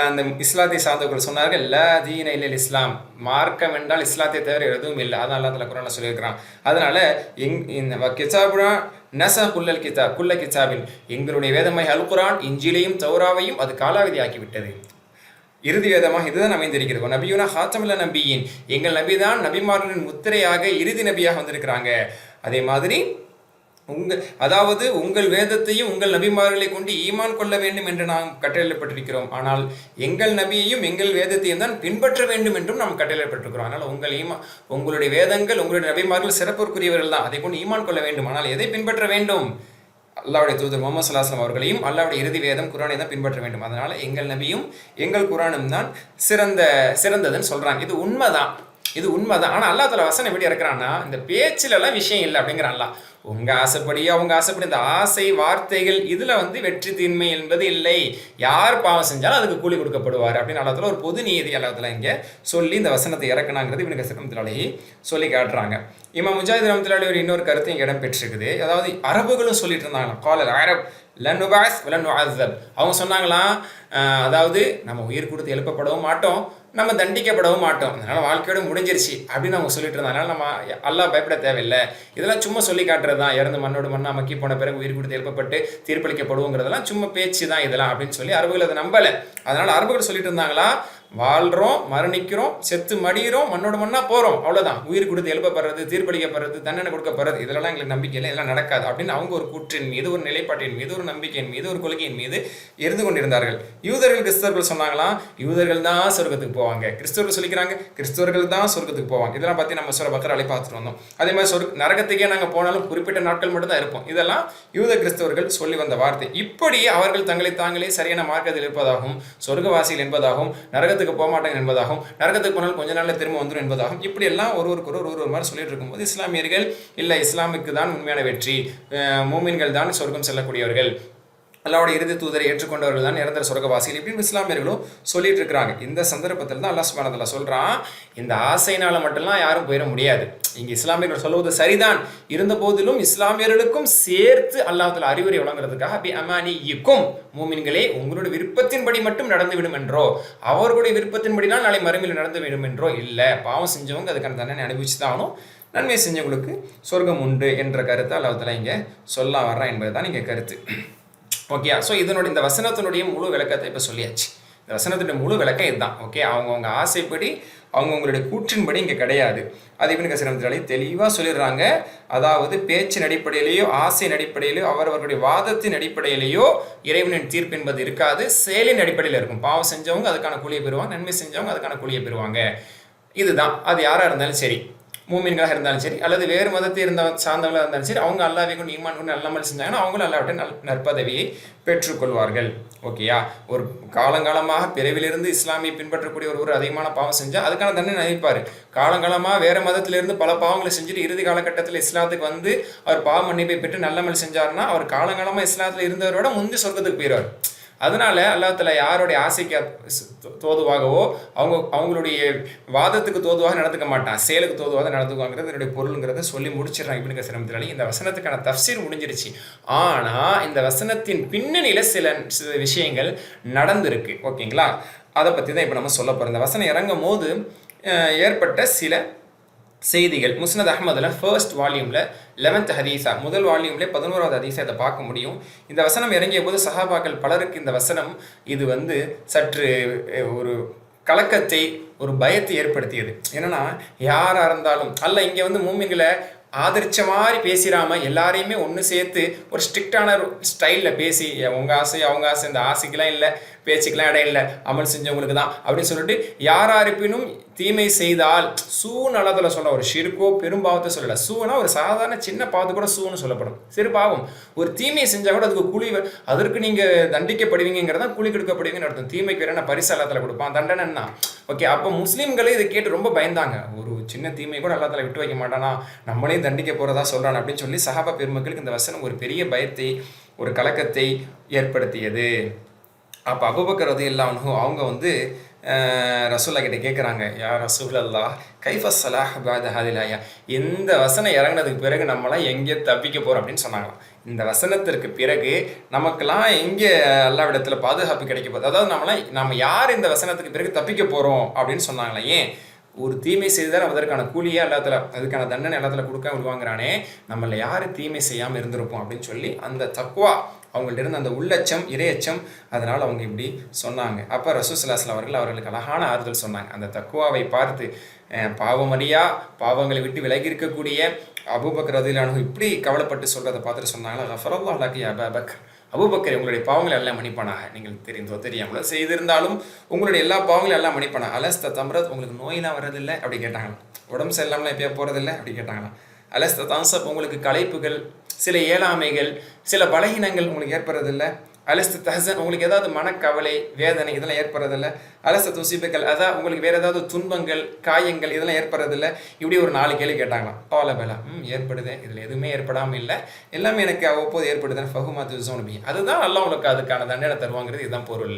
அந்த இஸ்லாத்தை சார்ந்தவர்கள் சொன்னார்கள், லா தீன இல்லல் இஸ்லாம், மார்க்கம் என்றால் இஸ்லாத்தை தவிர எதுவும் இல்லை. அதான் அல்லாஹ் தஆலா குர்ஆன்ல சொல்லியிருக்கிறான். அதனால கிதாபுனா நஸ குல்லல் கிதாப் குல்ல கிதாபின், எங்களுடைய வேதமாய் அல் குர்ஆன் இஞ்சிலையும் தௌராவையும் அது காலாவதி ஆக்கிவிட்டது, இறுதி வேதமாக இதுதான் அமைந்திருக்கிறது. நபியுனா ஹாத்தமுல் நபியின், எங்கள் நபி தான் நபிமார்களின் முத்திரையாக இறுதி நபியாக வந்திருக்கிறாங்க. அதே மாதிரி அதாவது உங்கள் வேதத்தையும் உங்கள் நபிமார்களை கொண்டு ஈமான் கொள்ள வேண்டும் என்று நாம் கட்டளையிடப்பட்டிருக்கிறோம், ஆனால் எங்கள் நபியையும் எங்கள் வேதத்தையும் தான் பின்பற்ற வேண்டும் என்றும் நாம் கட்டளையிடப்பட்டிருக்கிறோம். அதனால் உங்களுடைய வேதங்கள், உங்களுடைய நபிமார்கள் சிறப்புக்குரியவர்கள் தான், அதை கொண்டு ஈமான் கொள்ள வேண்டும். ஆனால் எதை பின்பற்ற வேண்டும்? அல்லாஹ்வுடைய தூதர் முகமது ஸல்லல்லாஹு அலைஹி வஸல்லம் அவர்களையும் அல்லாஹ்வுடைய இறுதி வேதம் குர்ஆனை தான் பின்பற்ற வேண்டும். அதனால எங்கள் நபியும் எங்கள் குர்ஆனும் தான் சிறந்ததுன்னு சொல்றாங்க. இது உண்மைதான். ஆனால் அல்லாஹ் தஆலா வசனம் எப்படி இறக்குறான்னா, இந்த பேச்சிலெல்லாம் விஷயம் இல்லை அப்படிங்கிறான் அல்லாஹ். உங்க ஆசைப்படி அவங்க ஆசைப்படி இந்த ஆசை வார்த்தைகள் இதுல வெற்றி தீன்மை என்பது இல்லை. யார் பாவம் செஞ்சாலும் அதுக்கு கூலி கொடுக்கப்படுவார் அப்படின்னு அல்லாஹ் தஆலா ஒரு பொது நீதி அல்லாஹ் தஆலா இங்க சொல்லி இந்த வசனத்தை இறக்குனாங்கிறது இப்னு கஸீர் ரஹ்மத்துல்லாஹி சொல்லி காட்டுறாங்க. இமாம் முஜாஹித் ரஹ்மத்துல்லாஹி ஒரு இன்னொரு கருத்து இங்கே இடம் பெற்றிருக்குது. அதாவது அரபுகளும் சொல்லிட்டு இருந்தாங்க, காலல் அரப் லன் நுபஅஸ் வலன் நுஅஸப். அவங்க சொன்னாங்களாம், அதாவது நம்ம உயிர் கொடுத்து எழுப்பப்படவும் மாட்டோம், நம்ம தண்டிக்கப்படவும் மாட்டோம், அதனால வாழ்க்கையோட முடிஞ்சிருச்சு அப்படின்னு அவங்க சொல்லிட்டு இருந்தாங்க. அதனால நம்ம அல்லாஹ் பயப்பட தேவையில்லை, இதெல்லாம் சும்மா சொல்லி காட்டுறது தான், இறந்து மண்ணோடு மண்ணா மக்கி போன பிறகு உயிர் கொடுத்து எழுப்பப்பட்டு தீர்ப்பளிக்கப்படுவோங்கிறதெல்லாம் சும்மா பேச்சு தான் இதெல்லாம் அப்படின்னு சொல்லி அரபுகள் அதை நம்பலை. அதனால அரபுகள் சொல்லிட்டு இருந்தாங்களா, வாழ்கிறோம், மரணிக்கிறோம், செத்து மடிகிறோம், மண்ணோட மண்ணா போகிறோம், அவ்வளோதான், உயிர் கொடுத்து எழுப்பப்படுறது, தீர்ப்பளிக்கப்படுறது, தண்டனை கொடுக்கப்படுறது, இதெல்லாம் எங்களுக்கு நம்பிக்கை இல்லை, எல்லாம் நடக்காது அப்படின்னு அவங்க ஒரு கூற்றின் மீது, ஒரு நிலைப்பாட்டின் மீது, ஒரு நம்பிக்கையின் மீது, ஒரு கொள்கையின் மீது இருந்து கொண்டிருந்தார்கள். யூதர்கள் கிறிஸ்தவர்கள் சொன்னாங்களாம், யூதர்கள் தான் சொர்க்கத்துக்கு போவாங்க, கிறிஸ்தவர்கள் சொல்லிக்கிறாங்க கிறிஸ்தவர்கள் தான் சொர்க்கத்துக்கு போவாங்க. இதெல்லாம் பற்றி நம்ம சூரா பக்ரால பார்த்துட்டு வந்தோம். அதே மாதிரி நரகத்துக்கே நாங்கள் போனாலும் குறிப்பிட்ட நாட்கள் மட்டும் தான் இருப்போம். இதெல்லாம் யூத கிறிஸ்தவர்கள் சொல்லி வந்த வார்த்தை. இப்படி அவர்கள் தங்களை தாங்களே சரியான மார்க்கத்தில் இருப்பதாகவும், சொர்க்கவாசிகள் என்பதாகவும், நரகத்துக்கு போக மாட்டாங்க என்பதாகவும், நரகத்துக்கு போனால் கொஞ்ச நாள்ல திரும்ப வந்துடும் என்பதாகவும், இப்படி எல்லாம் ஒரு மாதிரி சொல்லிட்டு இருக்கும்போது இஸ்லாமியர்கள் இல்லை, இஸ்லாமுக்கு தான் உண்மையான வெற்றி, மூமின்கள் தான் சொர்க்கம் செல்லக்கூடியவர்கள், அல்லாஹ்வுடைய இறுதி தூதரை ஏற்றுக்கொண்டவர்கள் தான் நிரந்தர சொர்க்கவாசிகள் இப்படின்னு இஸ்லாமியர்களும் சொல்லிட்டு இருக்கிறாங்க. இந்த சந்தர்ப்பத்தில் தான் அல்லாஹ் சுப்ஹானஹு வ தஆலா சொல்றான், இந்த ஆசையினால மட்டும்லாம் யாரும் போயிட முடியாது. இங்க இஸ்லாமியர்கள் சொல்வது சரிதான், இருந்த போதிலும் இஸ்லாமியர்களுக்கும் சேர்த்து அல்லாஹ் தஆலா அறிவுரை வழங்குறதுக்காக பி அமானியிக்கும், மூமின்களே உங்களுடைய விருப்பத்தின்படி மட்டும் நடந்துவிடும் என்றோ, அவர்களுடைய விருப்பத்தின்படினால் நாளை மறுமையில் நடந்துவிடும் என்றோ இல்லை. பாவம் செஞ்சவங்க அதுக்கான தண்டனை அனுபவிச்சு தான் ஆகணும், நன்மை செஞ்சவங்களுக்கு சொர்க்கம் உண்டு என்ற கருத்தை அல்லாஹ் தஆலா இங்கே சொல்ல வர்றான் என்பதுதான் இங்கே கருத்து. ஓகே, ஸோ இந்த வசனத்தினுடைய முழு விளக்கத்தை இப்போ சொல்லியாச்சு. இந்த வசனத்தினுடைய முழு விளக்கம் இதுதான். ஓகே, அவங்கவுங்க ஆசைப்படி அவங்கவுங்களுடைய கூற்றின்படி இங்கே கிடையாது. அது இப்னு கஸீர் ரஹ்மத்துல்லாஹி தெளிவாக சொல்லிடுறாங்க. அதாவது பேச்சின் அடிப்படையிலேயோ ஆசையின் அடிப்படையிலேயோ அவரவர்களுடைய வாதத்தின் அடிப்படையிலேயோ இறைவனின் தீர்ப்பு என்பது இருக்காது, செயலின் அடிப்படையில் இருக்கும். பாவம் செஞ்சவங்க அதுக்கான கூலியை பெறுவாங்க, நன்மை செஞ்சவங்க அதுக்கான கூலியை பெறுவாங்க. இதுதான், அது யாராக இருந்தாலும் சரி, மூமின்களாக இருந்தாலும் சரி அல்லது வேறு மதத்தை சார்ந்தவங்களாக இருந்தாலும் சரி, அவங்க அல்லாஹ்வை கொண்டு ஈமான் கொண்டு நல்லமல் செஞ்சாங்கன்னா அவங்களும் அல்லாஹ்விட்ட நற்பதவியை பெற்றுக்கொள்வார்கள். ஓகேயா, ஒரு காலங்காலமாக பிறவிலிருந்து இஸ்லாமியை பின்பற்றக்கூடிய ஒருவர் அதிகமான பாவம் செஞ்சால் அதுக்கான தண்டனை அனுப்பிப்பார். காலங்காலமாக வேறு மதத்திலிருந்து பல பாவங்களை செஞ்சுட்டு இறுதி காலகட்டத்தில் இஸ்லாத்துக்கு வந்து அவர் பாவ மன்னிப்பை பெற்று நல்லமல் செஞ்சார்னா அவர் காலங்காலமாக இஸ்லாத்தில் இருந்தவரோட முந்தி சொர்க்கத்துக்கு போயிடுவார். அதனால அல்லாஹ் தஆலா யாருடைய ஆசைக்கு தோதுவாகவோ அவங்களுடைய வாதத்துக்கு தோதுவாக நடந்துக்க மாட்டான், செயலுக்கு தோதுவாக நடந்துக்குவாங்கிறது என்னுடைய பொருளுங்கிறத சொல்லி முடிச்சிடறான் இப்னு கஸீர் ரஹ்மத்துல்லாஹி. இந்த வசனத்துக்கான தஃப்சீர் முடிஞ்சிருச்சு. ஆனால் இந்த வசனத்தின் பின்னணியில் சில விஷயங்கள் நடந்திருக்கு. ஓகேங்களா, அதை பற்றி தான் இப்போ நம்ம சொல்ல போகிறோம். இந்த வசனம் இறங்கும் போது ஏற்பட்ட சில செய்திகள் முஸ்னத் அஹ்மதுல ஃபர்ஸ்ட் வால்யூமில் 11th ஹதீஸா, முதல் வால்யூம்ல 11வது ஹதீஸா இதை பார்க்க முடியும். இந்த வசனம் இறங்கிய போது சஹாபாக்கள் பலருக்கு இந்த வசனம் இது சற்று ஒரு கலக்கத்தை, ஒரு பயத்தை ஏற்படுத்தியது. என்னன்னா, யாராக இருந்தாலும் அல்ல இங்கே மூமின்களை ஆதரிச்ச மாதிரி பேசிடாம எல்லாரையுமே ஒன்று சேர்த்து ஒரு ஸ்ட்ரிக்டான ஸ்டைலில் பேசி உங்கள் ஆசை அவங்க ஆசை, இந்த ஆசைக்கெல்லாம் இல்லை, பேச்சுக்கெல்லாம் இடம் இல்லை, அமல் செஞ்சவங்களுக்கு தான் அப்படின்னு சொல்லிட்டு யாராருப்பினும் தீமை செய்தால் சூன் அல்லாஹ் சொல்ல, ஒரு ஷிர்கோ பெரும்பாவத்தை சொல்லலை, சூனா ஒரு சாதாரண சின்ன பாவத்து கூட சூன்னு சொல்லப்படும், சிறு பாவம். ஒரு தீமையை செஞ்சால் கூட அதுக்கு கூலி, அதற்கு நீங்கள் தண்டிக்கப்படுவீங்கிறதா கூலி கொடுக்கப்படுவீங்கன்னு அர்த்தம். தீமைக்கு வேற பரிசு அல்லாஹ் தஆலா கொடுப்பான், தண்டனைன்னா. ஓகே, அப்போ முஸ்லீம்களே இதை கேட்டு ரொம்ப பயந்தாங்க. ஒரு சின்ன தீமை கூட அல்லாஹ் தஆலா விட்டு வைக்க மாட்டானா, நம்மளே தண்டிக்க போகிறதா சொல்கிறான் அப்படின்னு சொல்லி சஹாபா பெருமக்களுக்கு இந்த வசனம் ஒரு பெரிய பயத்தை, ஒரு கலக்கத்தை ஏற்படுத்தியது. அப்போ அபூபக்கர் ரலியல்லாஹு அன்ஹு அவங்க ரசூலுல்லாஹ் கிட்ட கேட்குறாங்க, யா ரசூலல்லாஹ் கைஃப ஸலாஹ் பஅத ஹாதில் ஆயா, இந்த வசனம் இறங்கினதுக்கு பிறகு நம்மளாம் எங்கே தப்பிக்க போகிறோம் அப்படின்னு சொன்னாங்களாம். இந்த வசனத்திற்கு பிறகு நமக்கெல்லாம் எங்கே அல்லாஹ்விடத்தில் பாதுகாப்பு கிடைக்க போகுது, அதாவது நம்ம யார் இந்த வசனத்துக்கு பிறகு தப்பிக்க போகிறோம் அப்படின்னு சொன்னாங்களே. ஏன், ஒரு தீமை செய்தால் அதற்கான கூலியே அல்லாஹ் தஆலா, அதுக்கான தண்டனை அல்லாஹ் தஆலா கொடுக்க விடுவாங்கிறானே, நம்மள யார் தீமை செய்யாமல் இருந்திருப்போம் அப்படின்னு சொல்லி அந்த தக்வா அவங்கள்ட்ட இருந்த அந்த உள்ளச்சம், இறையச்சம், அதனால் அவங்க இப்படி சொன்னாங்க. அப்போ ரசூல் ஸல்லல்லாஹு அலைஹி வஸல்லம் அவர்களுக்கு அழகான ஆறுதல் சொன்னாங்க. அந்த தக்வாவை பார்த்து பாவமறியா பாவங்களை விட்டு விலகி இருக்கக்கூடிய அபூபக்கர் ரலியல்லாஹு அன்ஹு இப்படி கவலைப்பட்டு சொல்கிறத பார்த்துட்டு சொன்னாங்களா, கஃபரல்லாஹு லக யா அபா பக்கர், அபூபக்கர் உங்களுடைய பாவங்களை எல்லாம் மன்னிப்பானாக, நீங்கள் தெரிந்தோ தெரியாமலோ செய்திருந்தாலும் உங்களுடைய எல்லா பாவங்களையும் எல்லாம் மன்னிப்பானாக. அலஸ்த தம்ரத், உங்களுக்கு நோயெல்லாம் வரதில்லை அப்படி கேட்டாங்களாம், உடம்பு சரியில்லாமலாம் எப்பயா போகிறதில்லை அப்படி கேட்டாங்களாம். அலஸ்த தன்சப், உங்களுக்கு களைப்புகள் சில இயலாமைகள், சில பலகீனங்கள் உங்களுக்கு ஏற்படுறதில்ல? அலஸ்து தஹசன், உங்களுக்கு ஏதாவது மனக்கவலை, வேதனை இதெல்லாம் ஏற்படுறதில்ல? அலஸ்து துசிபுகள், அதான் உங்களுக்கு வேறு ஏதாவது துன்பங்கள், காயங்கள் இதெல்லாம் ஏற்படுறதில்ல? இப்படி ஒரு 4 கேள்வி கேட்டாங்களாம். பாலபலா, ஏற்படுது, இதில் எதுவுமே ஏற்படாமல் இல்லை, எல்லாமே எனக்கு அவ்வப்போது ஏற்படுதுன்னு ஃபஹுமா துசோனபி, அதுதான் அல்லாஹ் உங்களுக்கு அதுக்கான தண்டனை தருவாங்கிறது இதுதான் பொருள்.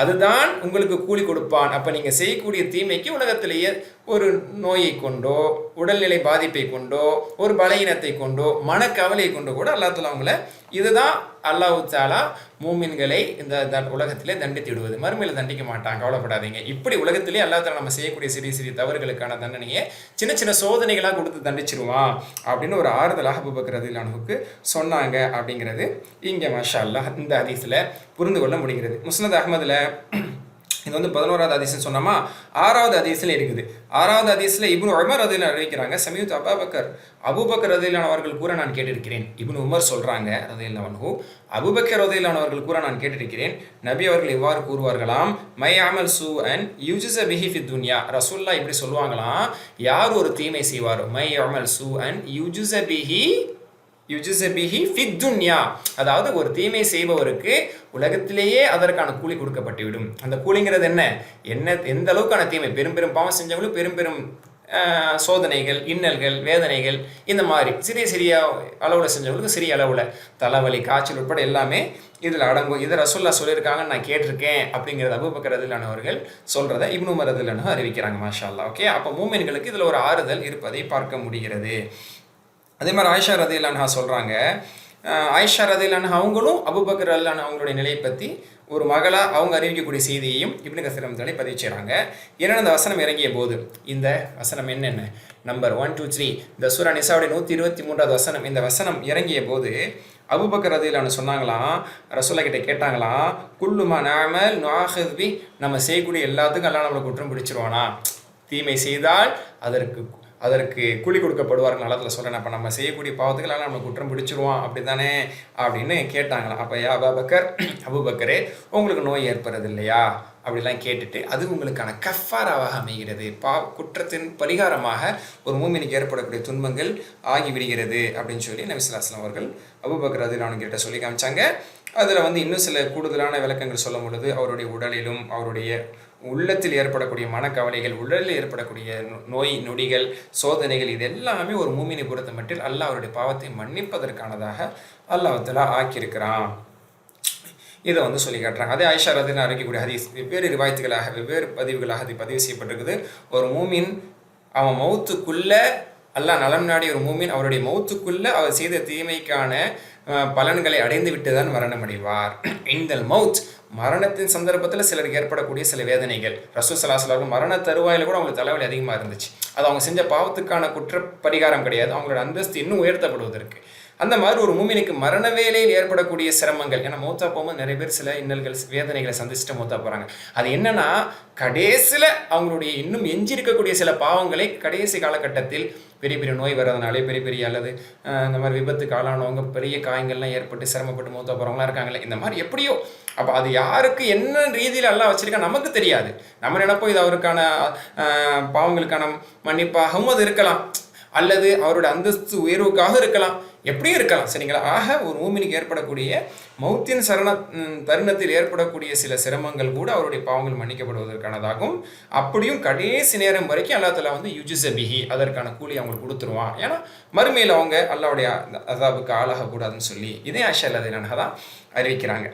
அதுதான் உங்களுக்கு கூலி கொடுப்பான். அப்போ நீங்கள் செய்யக்கூடிய தீமைக்கு உலகத்திலேயே ஒரு நோயை கொண்டோ, உடல்நிலை பாதிப்பை கொண்டோ, ஒரு பலகீனத்தை கொண்டோ, மனக்கவலையை கொண்டோ கூட அல்லாஹ் தஆலா அவங்கள, இதுதான் அல்லாஹ் தஆலா மூமின்களை இந்த உலகத்திலே தண்டித்து விடுவது. மறுமையில் தண்டிக்க மாட்டான், கவலைப்படாதீங்க. இப்படி உலகத்திலே அல்லாஹ் தஆலா நம்ம செய்யக்கூடிய சிறிய சிறிய தவறுகளுக்கான தண்டனையை சின்ன சின்ன சோதனைகளாக கொடுத்து தண்டிச்சிருவான் அப்படின்னு ஒரு ஆறுதலாக அபூபக்கர் ரலியல்லாஹு அன்ஹுக்கு சொன்னாங்க அப்படிங்கிறது இங்கே மாஷா அல்லாஹ் இந்த ஹதீஸில் புரிந்து கொள்ள முடிகிறது. முஸ்னத் அஹ்மதில் இது வந்து 11வது ஹதீஸ்னு சொன்னோமா, 6வது ஹதீஸில் இருக்குது. 6வது ஹதீஸில் இப்னு உமர் ரலியல்லாஹு அறிவிக்கிறாங்க, சமீத் அபூபக்கர் ரலியல்லாஹு அவர்கள் கூற நான் கேட்டிருக்கிறேன். இப்னு உமர் சொல்றாங்க ரலியல்லாஹு அன்ஹு, அபூபக்கர் ரலியல்லாஹு அவர்கள் கூற நான் கேட்டிருக்கிறேன், நபி அவர்கள் இவ்வாறு கூறுவார்களாம், மை அமல் சூஅன் யுஜ்ஸ பிஹி ஃபித் துன்யா. ரசூலுல்லாஹ் இப்படி சொல்லுவாங்களாம், யார் ஒரு தீமை செய்வாரோ, மை அமல் சூஅன் யுஜ்ஸ பிஹி ஃபித் துன்யா, அதாவது ஒரு தீமை செய்பவருக்கு உலகத்திலேயே அதற்கான கூலி கொடுக்கப்பட்டுவிடும். அந்த கூலிங்கிறது என்ன, எந்த அளவுக்கான தீமை, பெரும் பாவம் செஞ்சவங்களுக்கு பெரும் சோதனைகள், இன்னல்கள், வேதனைகள், இந்த மாதிரி சிறிய அளவில் செஞ்சவங்களுக்கு சிறிய அளவில் தலைவலி, காய்ச்சல் உட்பட எல்லாமே இதில் அடங்கும். இதை ரசூலுல்லாஹ் சொல்லியிருக்காங்கன்னு நான் கேட்டிருக்கேன் அப்படிங்கிறது அபூபக்கர் ரலியல்லாஹு அவர்கள் சொல்கிறத இப்னு உமர் ரலியல்லாஹு அன்ஹு அறிவிக்கிறாங்க. மாஷா அல்லாஹ். ஓகே, அப்போ மூமின்களுக்கு இதில் ஒரு ஆறுதல் இருப்பதை பார்க்க முடிகிறது. அதே மாதிரி ஆயிஷா ரலியல்லாஹு அன்ஹா சொல்கிறாங்க, ஆயிஷா ரலியல்லாஹு அன்ஹா அவங்களும் அபூபக்கர் ரலியல்லாஹு அன்ஹு அவங்களுடைய நிலையை பற்றி ஒரு மகளாக அவங்க அறிவிக்கக்கூடிய செய்தியையும் இப்னு கஸீர் ரஹ்மத்துல்லாஹி பதிவு செய்கிறாங்க. ஏன்னா அந்த வசனம் இறங்கிய போது, இந்த வசனம் என்னென்ன, நம்பர் 1 2 3, இந்த சூரா நிசாவுடைய 123வது வசனம், இந்த வசனம் இறங்கிய போது அபூபக்கர் ரலியல்லாஹு அன்ஹு சொன்னாங்களாம், ரசூலுல்லாஹ் கிட்ட கேட்டாங்களாம், குல்லுமா நஅமல் நுஆஹிது பி, நம்ம செய்யக்கூடிய எல்லாத்துக்கும் அல்லாஹ் நம்மளை குற்றம் பிடிச்சிருவானா, தீமை செய்தால் அதற்கு கூலி கொடுக்கப்படுவார்கள் நல்லத்தில் சொல்கிறேன், அப்போ நம்ம செய்யக்கூடிய பாவத்துக்கெல்லாம் நம்ம குற்றம் பிடிச்சிருவோம் அப்படி தானே அப்படின்னு கேட்டாங்களாம். அப்போ அபூபக்கரே உங்களுக்கு நோய் ஏற்படுறது இல்லையா அப்படிலாம் கேட்டுட்டு, அது உங்களுக்கான கஃபாராவாக அமைகிறது, குற்றத்தின் பரிகாரமாக ஒரு மூமினுக்கு ஏற்படக்கூடிய துன்பங்கள் ஆகிவிடுகிறது அப்படின்னு சொல்லி நபி ஸல்லல்லாஹு அலைஹி வஸல்லம் அவர்கள் அபூபக்கர் ரலியல்லாஹு அன்ஹு கிட்ட சொல்லி காமிச்சாங்க. அதில் வந்து இன்னும் சில கூடுதலான விளக்கங்கள் சொல்லும் பொழுது, அவருடைய உடலிலும் அவருடைய உள்ளத்தில் ஏற்படக்கூடிய மனக்கவலைகள், உடலில் ஏற்படக்கூடிய நோய் நொடிகள், சோதனைகள், இது எல்லாமே ஒரு மூமினை பொறுத்த மட்டில் அல்லாஹ் அவருடைய பாவத்தை மன்னிப்பதற்கானதாக அல்லாஹ் தஆலா ஆக்கியிருக்கிறான். இதை வந்து சொல்லி காட்டுறாங்க. அதே ஆயிஷா ரலியல்லாஹு அறிவிக்கக்கூடிய ஹதீஸ் வெவ்வேறு ரிவாயத்துகளாக வெவ்வேறு பதிவுகளாக அது பதிவு செய்யப்பட்டிருக்குது. ஒரு மூமின் அவன் மௌத்துக்குள்ளே, அல்லாஹ் நலம் நாடி ஒரு மூமின் அவருடைய மௌத்துக்குள்ளே அவர் செய்த தீமைக்கான பலன்களை அடைந்து விட்டு தான் மரணம் அடைவார். இந்தல் மவுத், மரணத்தின் சந்தர்ப்பத்தில் சிலருக்கு ஏற்படக்கூடிய சில வேதனைகள், ரசூல் ஸல்லல்லாஹு அலைஹி வஸல்லம் மரண தருவாயில் கூட அவங்களுக்கு தலைவலி அதிகமாக இருந்துச்சு. அது அவங்க செஞ்ச பாவத்துக்கான குற்ற பரிகாரம் கிடையாது, அவங்களோட அந்தஸ்து இன்னும் உயர்த்தப்படுவதற்கு. அந்த மாதிரி ஒரு மூமினுக்கு மரண வேலையில் ஏற்படக்கூடிய சிரமங்கள், ஏன்னா மௌத்தா போகும்போது நிறைய பேர் சில இன்னல்கள், வேதனைகளை சந்திச்சுட்டு மௌத்தா போகிறாங்க. அது என்னன்னா, கடைசியில் அவங்களுடைய இன்னும் எஞ்சிருக்கக்கூடிய சில பாவங்களை கடைசி காலகட்டத்தில் பெரிய நோய் வர்றதுனாலே பெரிய அல்லது இந்த மாதிரி விபத்துக்கு ஆளானவங்க, பெரிய காயங்கள்லாம் ஏற்பட்டு சிரமப்பட்டு மௌத்தா போகிறவங்களாம் இருக்காங்களே, இந்த மாதிரி எப்படியோ. அப்போ அது யாருக்கு என்ன ரீதியில் அல்லாஹ் வச்சிருக்கா நமக்கு தெரியாது. நம்ம நினைப்போம் இது அவருக்கான பாவங்களுக்கான மன்னிப்பாகவும் அது இருக்கலாம், அல்லது அவருடைய அந்தஸ்து உயர்வுக்காக இருக்கலாம், எப்படியும் இருக்கலாம், சரிங்களா. ஆக ஒரு மூமினுக்கு ஏற்படக்கூடிய மௌத்தின் தருணத்தில் ஏற்படக்கூடிய சில சிரமங்கள் கூட அவருடைய பாவங்கள் மன்னிக்கப்படுவதற்கானதாகும். அப்படியும் கடைசி நேரம் வரைக்கும் அல்லாஹ் தஆலா வந்து யுஜ்ஸ பிஹி, அதற்கான கூலி அவங்களுக்கு கொடுத்துருவான். ஏன்னா மறுமையில் அவங்க அல்லாஹ்வுடைய அஸாபுக்கு ஆளாகக்கூடாதுன்னு சொல்லி இதே ஆயிஷா ரலியல்லாஹு அன்ஹா தான் அறிவிக்கிறாங்க.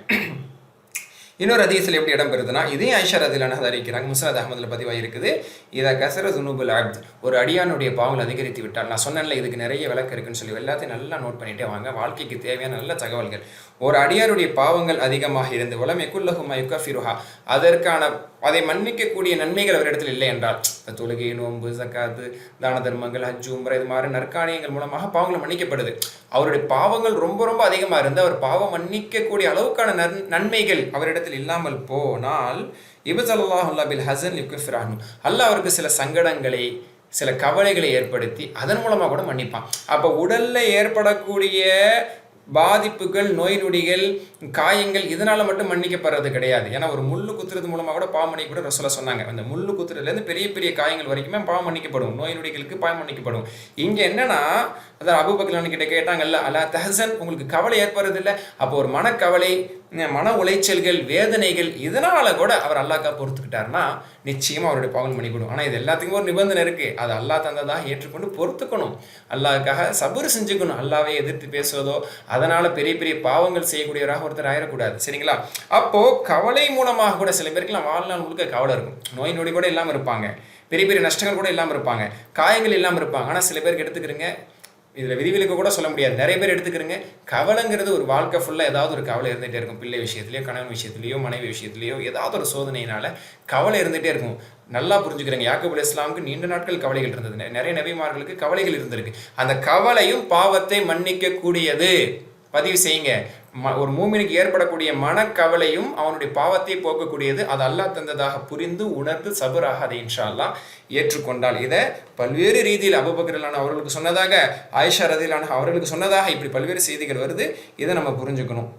இன்னொரு ஹதீஸில் எப்படி இடம் பெறுதுன்னா, இதே ஆயிஷா ரலியல்லாஹு அன்ஹா அறிவிக்கிறாங்க, முஸ்னத் அஹ்மதில் பதிவாக இருக்குது, இதா கஸர துனூபுல் அப்த், ஒரு அடியானுடைய பாவங்கள் அதிகரித்து விட்டால், நான் சொன்னேன்ல இதுக்கு நிறைய விளக்கம் இருக்குன்னு சொல்லி, எல்லாத்தையும் நல்லா நோட் பண்ணிட்டே வாங்க, வாழ்க்கைக்கு தேவையான நல்ல தகவல்கள். ஒரு அடியாருடைய பாவங்கள் அதிகமாக இருந்து வலம் எக்குல்லஹு மா யுகஃபிருஹா, அதற்கான அதை மன்னிக்கக்கூடிய நன்மைகள் அவரிடத்தில் இல்லை என்றால், தொழுகை, நோன்பு, ஜக்காத்து, தான தர்மங்கள், ஹஜ், உம்ரா, இது மாதிரி நற்காரியங்கள் மூலமாக பாவங்கள் மன்னிக்கப்படுது. அவருடைய பாவங்கள் ரொம்ப அதிகமாக இருந்து அவர் பாவம் மன்னிக்கக்கூடிய அளவுக்கான நன்மைகள் அவரிடத்தில் இல்லாமல் போனால், இப்தலல்லாஹு பில் ஹஸன் யுகஃபிரஹு, அல்லாஹ் அவருக்கு சில சங்கடங்களை, சில கவலைகளை ஏற்படுத்தி அதன் மூலமாக கூட மன்னிப்பான். அப்போ உடல்ல ஏற்படக்கூடிய பாதிப்புகள், நோய் நொடிகள், காயங்கள் இதனால மட்டும் மன்னிக்கப்படுறது கிடையாது. ஏன்னா ஒரு முள்ளு குத்துறது மூலமாக கூட பாவம் மன்னிக்க கூட ரசூலா சொன்னாங்க. அந்த முள்ளு குத்துறதுலேருந்து பெரிய பெரிய காயங்கள் வரைக்குமே பாவம் மன்னிக்கப்படும், நோய் நொடிகளுக்கு பாவம் மன்னிக்கப்படும். இங்கே என்னன்னா, அதான் அபூபக்கர் கிட்ட கேட்டாங்கல்ல, அலா தஹசன், உங்களுக்கு கவலை ஏற்படுறது இல்லை? அப்போ ஒரு மனக்கவலை, மன உளைச்சல்கள், வேதனைகள் இதனால கூட அவர் அல்லாஹ்க்கா பொறுத்துக்கிட்டாருன்னா நிச்சயமா அவருடைய பாவம் மன்னிக்கணும். ஆனால் இது எல்லாத்துக்கும் ஒரு நிபந்தனை இருக்கு. அது அல்லாஹ் தந்ததாக ஏற்றுக்கொண்டு பொறுத்துக்கணும், அல்லாஹ்க்காக சபர் செஞ்சுக்கணும். அல்லாஹ்வை எதிர்த்து பேசுவதோ அதனால பெரிய பெரிய பாவங்கள் செய்யக்கூடியவராக ஒருத்தர் ஆயிடக்கூடாது. சரிங்களா? அப்போ கவலை மூலமாக கூட சில பேருக்குலாம் வாழ்நாள் முழுக்க கவலை இருக்கும், நோய் நொடி கூட இல்லாமல் இருப்பாங்க, பெரிய பெரிய நஷ்டங்கள் கூட இல்லாமல் இருப்பாங்க, காயங்கள் இல்லாமல் இருப்பாங்க. ஆனால் சில பேருக்கு எடுத்துக்கிறீங்க, இதில் விதிவிலக்கு கூட சொல்ல முடியாது, நிறைய பேர் எடுத்துக்கிறீங்க, கவலைங்கிறது ஒரு வாழ்க்கை ஃபுல்லாக ஏதாவது ஒரு கவலை இருந்துகிட்டே இருக்கும். பிள்ளை விஷயத்துலையோ, கணவன் விஷயத்துலையோ, மனைவி விஷயத்துலையோ ஏதாவது ஒரு சோதனையினால கவலை இருந்துகிட்டே இருக்கும். நல்லா புரிஞ்சுக்கிறேங்க, யாக்கூப் அலைஹிஸ்ஸலாமுக்கு நீண்ட நாட்கள் கவலைகள் இருந்தது, நிறைய நபிமார்களுக்கு கவலைகள் இருந்திருக்கு. அந்த கவலையும் பாவத்தை மன்னிக்க கூடியது. பதிவு செய்யுங்க, ஒரு மூமினுக்கு ஏற்படக்கூடிய மனக்கவலையும் அவனுடைய பாவத்தை போக்கக்கூடியது. அது அல்லாஹ் தந்ததாக புரிந்து உணர்ந்து சபராக அதை இன்ஷா அல்லாஹ் ஏற்றுக்கொண்டால், இதை பல்வேறு ரீதியில் அபூபக்கர் ரலியல்லாஹு அவர்களுக்கு சொன்னதாக, ஆயிஷா ரலியல்லாஹு அன்ஹா அவர்களுக்கு சொன்னதாக, இப்படி பல்வேறு செய்திகள் வருது. இதை நம்ம புரிஞ்சுக்கணும்.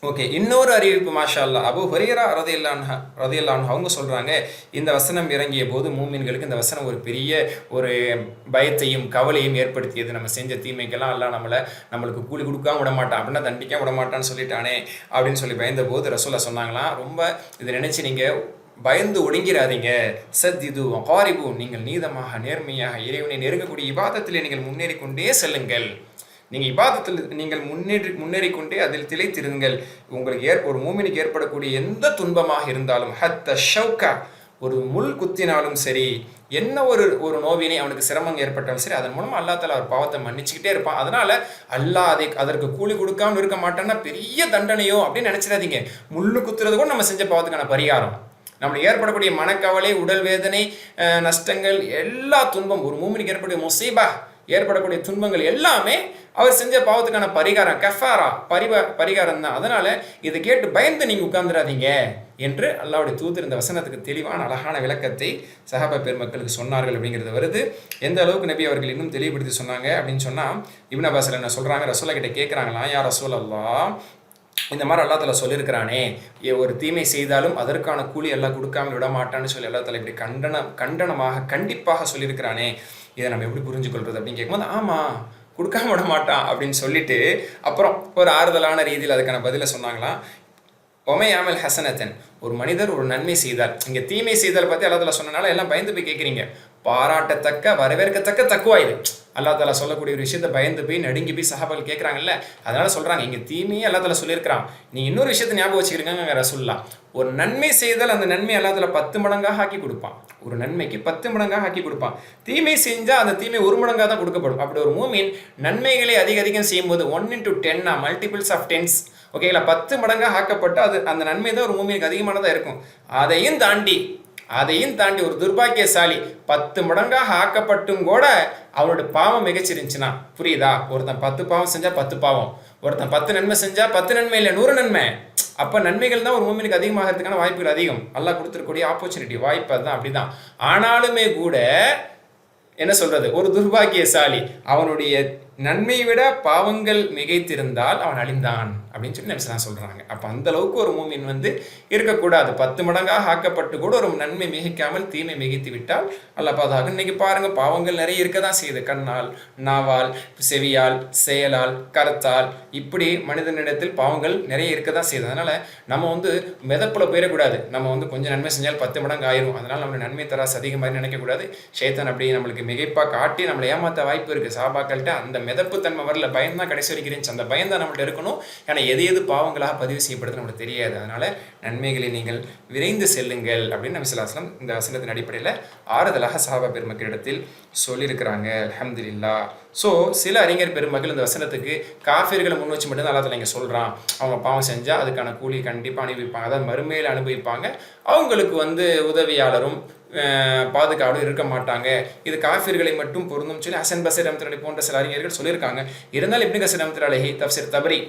ஓகே, இன்னொரு அறிவிப்பு மாஷா அல்லாஹ், அபூ ஹுரைரா ரலியல்லாஹு அன்ஹு அவங்க சொல்றாங்க, இந்த வசனம் இறங்கிய போது மூமின்களுக்கு இந்த வசனம் ஒரு பெரிய ஒரு பயத்தையும் கவலையும் ஏற்படுத்தியது. நம்ம செஞ்ச தீமைக்கெல்லாம் அல்லாஹ் நம்மளுக்கு கூலி கொடுக்காம விட மாட்டான், அப்படின்னா தண்டிக்காம விட மாட்டான்னு சொல்லிட்டானே அப்படின்னு சொல்லி பயந்த போது ரசூலா சொன்னாங்களாம், ரொம்ப இதை நினைச்சு நீங்க பயந்து ஒடுங்கிறாதீங்க. சத்திது காரிபு, நீங்கள் நீதமாக நேர்மையாக இறைவனை நெருங்கக்கூடிய இபாதத்திலே நீங்கள் முன்னேறி கொண்டே செல்லுங்கள். நீங்கள் இபாதத்தில் நீங்கள் முன்னேறிக்கொண்டே அதில் திளைத்திருங்கள். உங்களுக்கு ஒரு மூமினுக்கு ஏற்படக்கூடிய எந்த துன்பமாக இருந்தாலும், ஹத்த ஷவுக்கா, ஒரு முள் குத்தினாலும் சரி, என்ன ஒரு நோவினை அவனுக்கு சிரமம் ஏற்பட்டாலும் சரி, அதன் மூலமாக அல்லா தஆலா அவர் பாவத்தை மன்னிச்சுக்கிட்டே இருப்பான். அதனால அல்லாஹ் அதற்கு கூலி கொடுக்காமல் இருக்க மாட்டான்னா பெரிய தண்டனையோ அப்படின்னு நினைச்சிடாதீங்க. முள்ளு குத்துறது கூட நம்ம செஞ்ச பாவத்துக்கான பரிகாரம். நம்மளுக்கு ஏற்படக்கூடிய மனக்கவலை, உடல் வேதனை, நஷ்டங்கள், எல்லா துன்பம், ஒரு மூமினுக்கு ஏற்படக்கூடிய முசீபா, ஏற்படக்கூடிய துன்பங்கள் எல்லாமே அவர் செஞ்ச பாவத்துக்கான பரிகாரம், கஃபாரா, பரிகாரம் தான். அதனால இதை கேட்டு பயந்து நீங்க உட்கார்ந்துடாதீங்க என்று அல்லாஹ்வுடைய தூதர் இந்த வசனத்துக்கு தெளிவான அழகான விளக்கத்தை சஹாபா பெருமக்களுக்கு சொன்னார்கள் அப்படிங்கிறது வருது. எந்த அளவுக்கு நபி அவர்கள் இன்னும் தெளிவுபடுத்தி சொன்னாங்க அப்படின்னு சொன்னா, இப்னு அப்பாஸ் என்ன சொல்றாங்க, ரசூலா கிட்ட கேட்கறாங்களாம், யா ரசூலல்லாஹ், இந்த மாதிரி அல்லா தஆலா சொல்லியிருக்கிறானே, ஒரு தீமை செய்தாலும் அதற்கான கூலி எல்லாம் கொடுக்காமல் விட மாட்டான்னு சொல்லி அல்லா தஆலா இப்படி கண்டனமாக கண்டிப்பாக சொல்லியிருக்கிறானே, இதை நம்ம எப்படி புரிஞ்சுக்கொள்றது அப்படின்னு கேட்கும்போது, ஆமாம் கொடுக்காம விட மாட்டான் அப்படின்னு சொல்லிட்டு அப்புறம் ஒரு ஆறுதலான ரீதியில் அதுக்கான பதிலை சொன்னாங்களாம். ஒமையாமல் ஹசனத்தன், ஒரு மனிதர் ஒரு நன்மை செய்தால், இங்கே தீமை செய்தால் பற்றி அல்லா தஆலா சொன்னனால எல்லாம் பயந்து போய் கேட்குறீங்க. பாராட்டத்தக்க வரவேற்கத்தக்க தக்குவாயுது. அல்லா தஆலா சொல்லக்கூடிய ஒரு விஷயத்தை பயந்து போய் நடுங்கி போய் சஹாபாக்கள் கேட்குறாங்கல்ல, அதனால சொல்கிறாங்க, இங்கே தீமையே அல்லா தஆலா சொல்லியிருக்கிறான். நீங்கள் இன்னொரு விஷயத்தை ஞாபகம் வச்சுக்கிறீங்க ரசூலுல்லாஹ், ஒரு நன்மை செய்தால் அந்த நன்மை அல்லா தஆலா 10 மடங்காக ஆக்கி கொடுப்பான். ஒரு நன்மைக்கு 10 மடங்காக ஆக்கி கொடுப்பான். தீமை செஞ்சால் அந்த தீமை 1 மடங்காக தான் கொடுக்கப்படும். அப்படி ஒரு மூமின் நன்மைகளை அதிகம் செய்யும்போது 1 into 10 மல்டிபிள்ஸ் ஆஃப் 10s, ஓகேங்களா, 10 மடங்காக ஆக்கப்பட்டு அது அந்த நன்மை தான் ஒரு மூமினுக்கு அதிகமானதாக இருக்கும். அதையும் தாண்டி ஒரு துர்பாக்கியசாலி 10 மடங்காக ஆக்கப்பட்டும் கூட அவனோட பாவம் மிகச்சிருந்துச்சுன்னா, புரியுதா, ஒருத்தன் 10 பாவம் செஞ்சா 10 பாவம், ஒருத்தன் 10 நன்மை செஞ்சா 10 நன்மை இல்லை 100 நன்மை. அப்போ நன்மைகள் தான் ஒரு மூமினுக்கு அதிகமாகிறதுக்கான வாய்ப்புகள் அதிகம். அல்லாஹ் கொடுத்துருக்கூடிய ஆப்பர்ச்சுனிட்டி, வாய்ப்பு அதுதான். அப்படிதான். ஆனாலுமே கூட என்ன சொல்றது, ஒரு துர்பாக்கியசாலி அவனுடைய நன்மையை விட பாவங்கள் மிகைத்திருந்தால் அவன் அழிந்தான் அப்படின்னு சொல்லி நபி ஸல்லல்லாஹு அலைஹி வஸல்லம் சொல்றாங்க. அப்போ அந்த அளவுக்கு ஒரு மூமின் இருக்கக்கூடாது. 10 மடங்காக ஆக்கப்பட்டு கூட ஒரு நன்மை மிகைக்காமல் தீமை மிகைத்து விட்டால் அல்லாஹ் பாதுகாக்க. இன்னைக்கு பாருங்க, பாவங்கள் நிறைய இருக்க தான் செய்யுது. கண்ணால், நாவால், செவியால், செயலால், கரத்தால், இப்படி மனிதனிடத்தில் பாவங்கள் நிறைய இருக்க தான் செய்யுது. அதனால நம்ம மிதப்புல போயிடக்கூடாது. நம்ம கொஞ்சம் நன்மை செஞ்சால் 10 மடங்கு ஆயிரும். அதனால நம்ம நன்மை தராசு அதிகம் மாதிரி நினைக்கக்கூடாது. ஷைத்தான் அப்படி நம்மளுக்கு மிகைப்பா காட்டி நம்மளை ஏமாற்ற வாய்ப்பு இருக்கு. சாபாக்கள்கிட்ட அந்த மிதப்பு தன்மை வரல, பயம்தான் கடைசி வரைக்கும் இருந்துச்சு. அந்த பயம் தான் நம்மள்ட்ட இருக்கணும். ஏன்னா எது பாவங்களாக பதிவு செய்யப்படுது நம்மளுக்கு தெரியாது. அதனால நன்மைகளை நீங்கள் விரைந்து செல்லுங்கள் அப்படின்னு நபி ஸல்லல்லாஹு அலைஹி வஸல்லம் இந்த வசனத்தின் அடிப்படையில் ஆறுதலாக சஹாபா பெருமக்களிடத்தில் சொல்லியிருக்கிறாங்க. அல்ஹம்துலில்லாஹ். ஸோ சில அறிஞர் பெருமக்கள் இந்த வசனத்துக்கு காஃபிர்களை முன் வச்சு மட்டும்தான் அல்லாஹ் தஆலா இங்கே சொல்கிறான். அவங்க பாவம் செஞ்சால் அதுக்கான கூலி கண்டிப்பாக அனுபவிப்பாங்க, அதாவது மறுமையில் அனுபவிப்பாங்க. அவங்களுக்கு உதவியாளரும் பாதுகாவலும் இருக்க மாட்டாங்க. இது காஃபிர்களை மட்டும் பொருந்தும் சொல்லி ஹசன் பஸ்ரி ரஹ்மத்துல்லாஹி போன்ற சில அறிஞர்கள் சொல்லியிருக்காங்க. இருந்தாலும் இப்னு கஸீர் ரஹ்மத்துல்லாஹி அலைஹி, தஃப்சீர் தபரி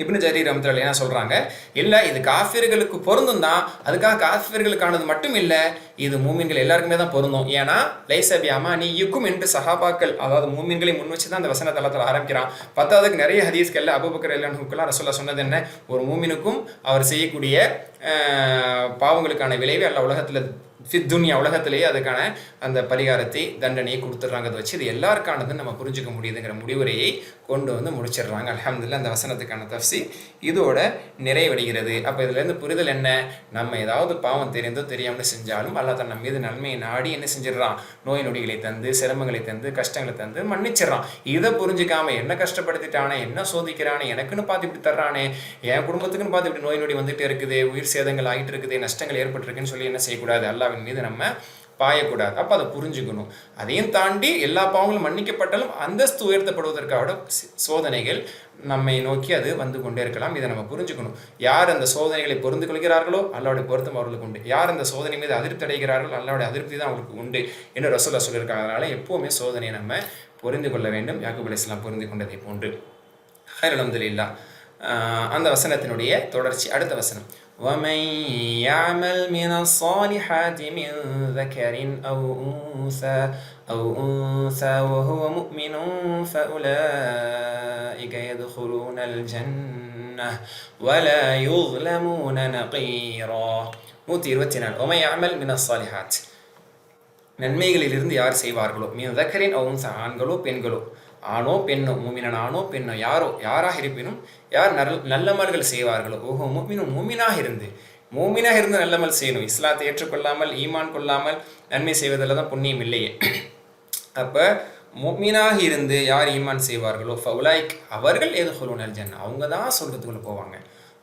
இப்னு ஜரீர் ரஹ்மத்துல்லாஹி என்ன சொல்கிறாங்க, இல்லை இது காஃபிர்களுக்கு பொருந்தும் தான், அதுக்காக காஃபிர்களுக்கானது மட்டும் இல்லை, இது மூமின்கள் எல்லாருக்குமே தான் பொருந்தும். ஏன்னா லைசபி அமானியுக்கும் என்று சஹாபாக்கள், அதாவது மூமின்களை முன் வச்சு தான் அந்த வசனத்தை அல்லாஹ் ஆரம்பிக்கிறான். பத்தாவதுக்கு நிறைய ஹதீஸ்களில் அபூபக்கர் ரலியல்லாஹுக்கெல்லாம் ரசூலுல்லாஹ் சொன்னது என்ன, ஒரு மூமினுக்கும் அவர் செய்யக்கூடிய பாவங்களுக்கான விளைவை அல்லாஹ் உலகத்தில் துன்யா உலகத்திலேயே அதுக்கான அந்த பரிகாரத்தை தண்டனையை கொடுத்துட்றாங்க. அதை வச்சு இது எல்லாருக்கானதுன்னு நம்ம புரிஞ்சுக்க முடியுதுங்கிற முடிவுரையை கொண்டு வந்து முடிச்சிடுறாங்க. அல்ஹம்துலில்லாஹ் அந்த வசனத்துக்கான தஃப்சீர் இதோட நிறைவடைகிறது. அப்போ இதுலேருந்து புரிதல் என்ன, நம்ம ஏதாவது பாவம் தெரிந்தோ தெரியாமல் செஞ்சாலும் அல்லாஹ் தன் நம்ம மீது நன்மையை நாடி என்ன செஞ்சிடறான், நோய் நொடிகளை தந்து சிரமங்களை தந்து கஷ்டங்களை தந்து மன்னிச்சிடறான். இதை புரிஞ்சிக்காம என்ன கஷ்டப்படுத்திட்டானே, என்ன சோதிக்கிறானே, எனக்குன்னு பார்த்து இப்படி தர்றானே, என் குடும்பத்துக்குன்னு பார்த்து இப்படி நோய் நொடி வந்துட்டு இருக்குது, உயிர் சேதங்கள் ஆகிட்டு இருக்குது, நஷ்டங்கள் ஏற்பட்டிருக்குன்னு சொல்லி என்ன செய்யக்கூடாது, அல்லாஹ்வின் மீது நம்ம பாயக்கூடாது. அப்போ அதை புரிஞ்சுக்கணும். அதையும் தாண்டி எல்லா பாவங்களும் மன்னிக்கப்பட்டாலும் அந்தஸ்து உயர்த்தப்படுவதற்காக சோதனைகள் நம்மை நோக்கி அது வந்து கொண்டே இருக்கலாம். இதை நம்ம புரிஞ்சுக்கணும். யார் அந்த சோதனைகளை பொருந்து கொள்கிறார்களோ அல்லாஹ்வுடைய பொருத்தம் அவர்களுக்கு உண்டு. யார் அந்த சோதனை மீது அதிருப்தி அடைகிறார்களோ அல்லாஹ்வுடைய அதிருப்தி தான் அவங்களுக்கு உண்டு என்று ரசூலுல்லாஹ் சொல்லியிருக்காங்க. அதனால எப்போவுமே சோதனையை நம்ம புரிந்து கொள்ள வேண்டும். யாக்கூப் அலைஹிஸ்ஸலாம் புரிந்து கொண்டதை போன்று. அல்ஹம்துலில்லாஹ். அந்த வசனத்தினுடைய தொடர்ச்சி அடுத்த வசனம். وَمَنْ يَعْمَلْ مِنَ الصَّالِحَاتِ مِنْ ذَكَرٍ أَوْ أُنْثَى وَهُوَ مُؤْمِنٌ فَأُولَئِكَ يَدْخُلُونَ الْجَنَّةَ وَلَا يُظْلَمُونَ نَقِيرًا. 124. وَمَنْ يَعْمَلْ مِنَ الصَّالِحَاتِ, நன்மைகளிலிருந்து யார் செய்வார்களோ, மின் தக்கரின் அவுன் ஆண்களோ பெண்களோ, ஆணோ பெண்ணோ, மூமினான் ஆணோ பெண்ணோ, யாராக இருப்பினும் யார் நல்லமல்கள் செய்வார்களோ, ஓஹோ மூமினும் மூமினாக இருந்து நல்லமல் செய்யணும். இஸ்லாத்தை ஏற்றுக்கொள்ளாமல் ஈமான் கொள்ளாமல் நன்மை செய்வதில் தான் புண்ணியம் இல்லையே. அப்போ மூமினாக இருந்து யார் ஈமான் செய்வார்களோ ஃபவுலாய்க் அவர்கள் யதுகுலூனல் ஜன்னah, அவங்க தான் சொர்க்கத்துக்குள்ளே போவாங்க.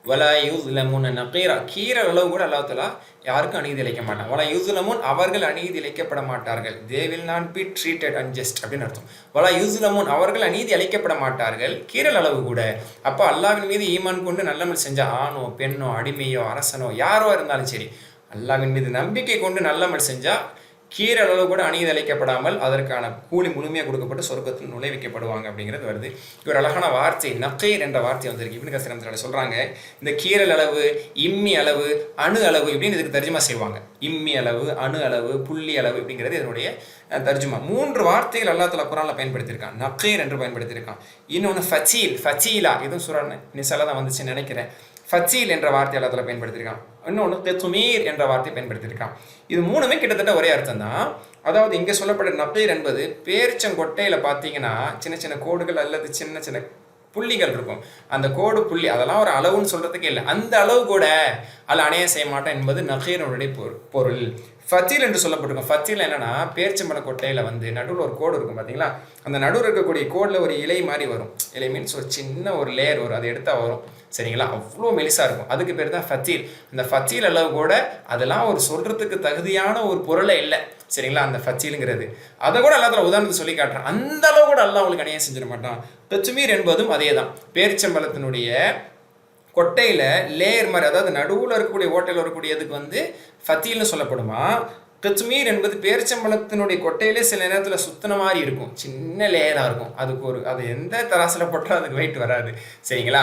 வலா யுஸ்லமூன நகீரா, கீரல் அளவு கூட அல்லாஹ் தஆலா யாருக்கும் அநீதி இழைக்க மாட்டான். வலா யுஸ்லமூன் அவர்கள் அநீதி இழைக்கப்பட மாட்டார்கள். They will not be treated unjust அப்படின்னு அர்த்தம். வலா யுஸ்லமூன் அவர்கள் அநீதி அழைக்கப்பட மாட்டார்கள் கீரல் அளவு கூட. அப்போ அல்லாஹ்வின் மீது ஈமான் கொண்டு நல்லமல் செஞ்ச ஆணோ பெண்ணோ அடிமையோ அரசனோ யாரோ இருந்தாலும் சரி, அல்லாஹ்வின் மீது நம்பிக்கை கொண்டு நல்லமல் செஞ்சால் கீரளவு கூட அநீதி அழைக்கப்படாமல் அதற்கான கூலி முழுமையாக கொடுக்கப்பட்டு சொர்க்கத்தில் நுழைவிக்கப்படுவாங்க அப்படிங்கிறது வருது. ஒரு அழகான வார்த்தை நக்கீர் என்ற வார்த்தை வந்திருக்கு. இப்னு கஸீர் ரஹ்மத்துல்லாஹி சொல்கிறாங்க, இந்த கீரல் அளவு, இம்மி அளவு, அணு அளவு இப்படின்னு இதுக்கு தர்ஜுமா செய்வாங்க. இம்மி அளவு, அணு அளவு, புள்ளி அளவு இப்படிங்கிறது இதனுடைய தர்ஜுமா. 3 வார்த்தைகள் அல்லாஹ் தஆலா குர்ஆனில் பயன்படுத்தியிருக்கான். நக்கீர் என்று பயன்படுத்தியிருக்கான். இன்னொன்று ஃபச்சீல், ஃபச்சீலா, இதுவும் சூரா நிசால தான் வந்துச்சுன்னு நினைக்கிறேன். ஃபச்சீல் என்ற வார்த்தை அல்லாஹ் தஆலா பயன்படுத்தியிருக்கான். இன்னொன்று கித்மீர் என்ற வார்த்தை பயன்படுத்தியிருக்கான். இது 3மே கிட்டத்தட்ட ஒரே அர்த்தம் தான். அதாவது இங்கே சொல்லப்பட்ட நக்கீர் என்பது பேரிச்சங்கொட்டையில் பார்த்தீங்கன்னா சின்ன சின்ன கோடுகள் அல்லது சின்ன சின்ன புள்ளிகள் இருக்கும். அந்த கோடு புள்ளி அதெல்லாம் ஒரு அளவுன்னு சொல்கிறதுக்கே இல்லை. அந்த அளவு கூட அதில் அணையம் செய்ய மாட்டேன் என்பது நக்கீரனுடைய பொருள். ஃபத்தீல் என்று சொல்லப்பட்டிருக்கும். ஃபத்தீல் என்னன்னா பேரிச்சம்பழ கொட்டையில் வந்து நடுவில் ஒரு கோடு இருக்கும் பார்த்தீங்களா, அந்த நடுவில் இருக்கக்கூடிய கோடில் ஒரு இலை மாதிரி வரும். இலை மீன்ஸ் ஒரு சின்ன ஒரு லேயர் வரும், அதை எடுத்தால் வரும் சரிங்களா, அவ்வளோ மெலிசாக இருக்கும். அதுக்கு பேர் தான் ஃபத்தீல். அந்த ஃபத்தீல் அளவு கூட அதெல்லாம் ஒரு சொல்கிறதுக்கு தகுதியான ஒரு பொருளே இல்லை சரிங்களா, அந்த ஃபத்தீலுங்கிறது. அதை கூட அல்லாஹ் உதாரணத்துக்கு சொல்லி காட்டுறான். அந்த அளவு கூட அல்லாஹ் அவங்களுக்கு அநியாயம் செஞ்சிட மாட்டான். கித்மீர் என்பதும் அதே தான். பேரிச்சம்பழத்தினுடைய கொட்டையில் லேயர் மாதிரி, அதாவது நடுவில் இருக்கக்கூடிய ஓட்டையில் வரக்கூடியதுக்கு வந்து ஃபத்தீல்னு சொல்லப்படுமா. கித்மீர் என்பது பேரிச்சம்பழத்தினுடைய கொட்டையிலே சில நேரத்தில் சுத்தின மாதிரி இருக்கும், சின்ன லேயராக இருக்கும். அது எந்த தராசில் போட்டாலும் அதுக்கு வெயிட் வராது சரிங்களா.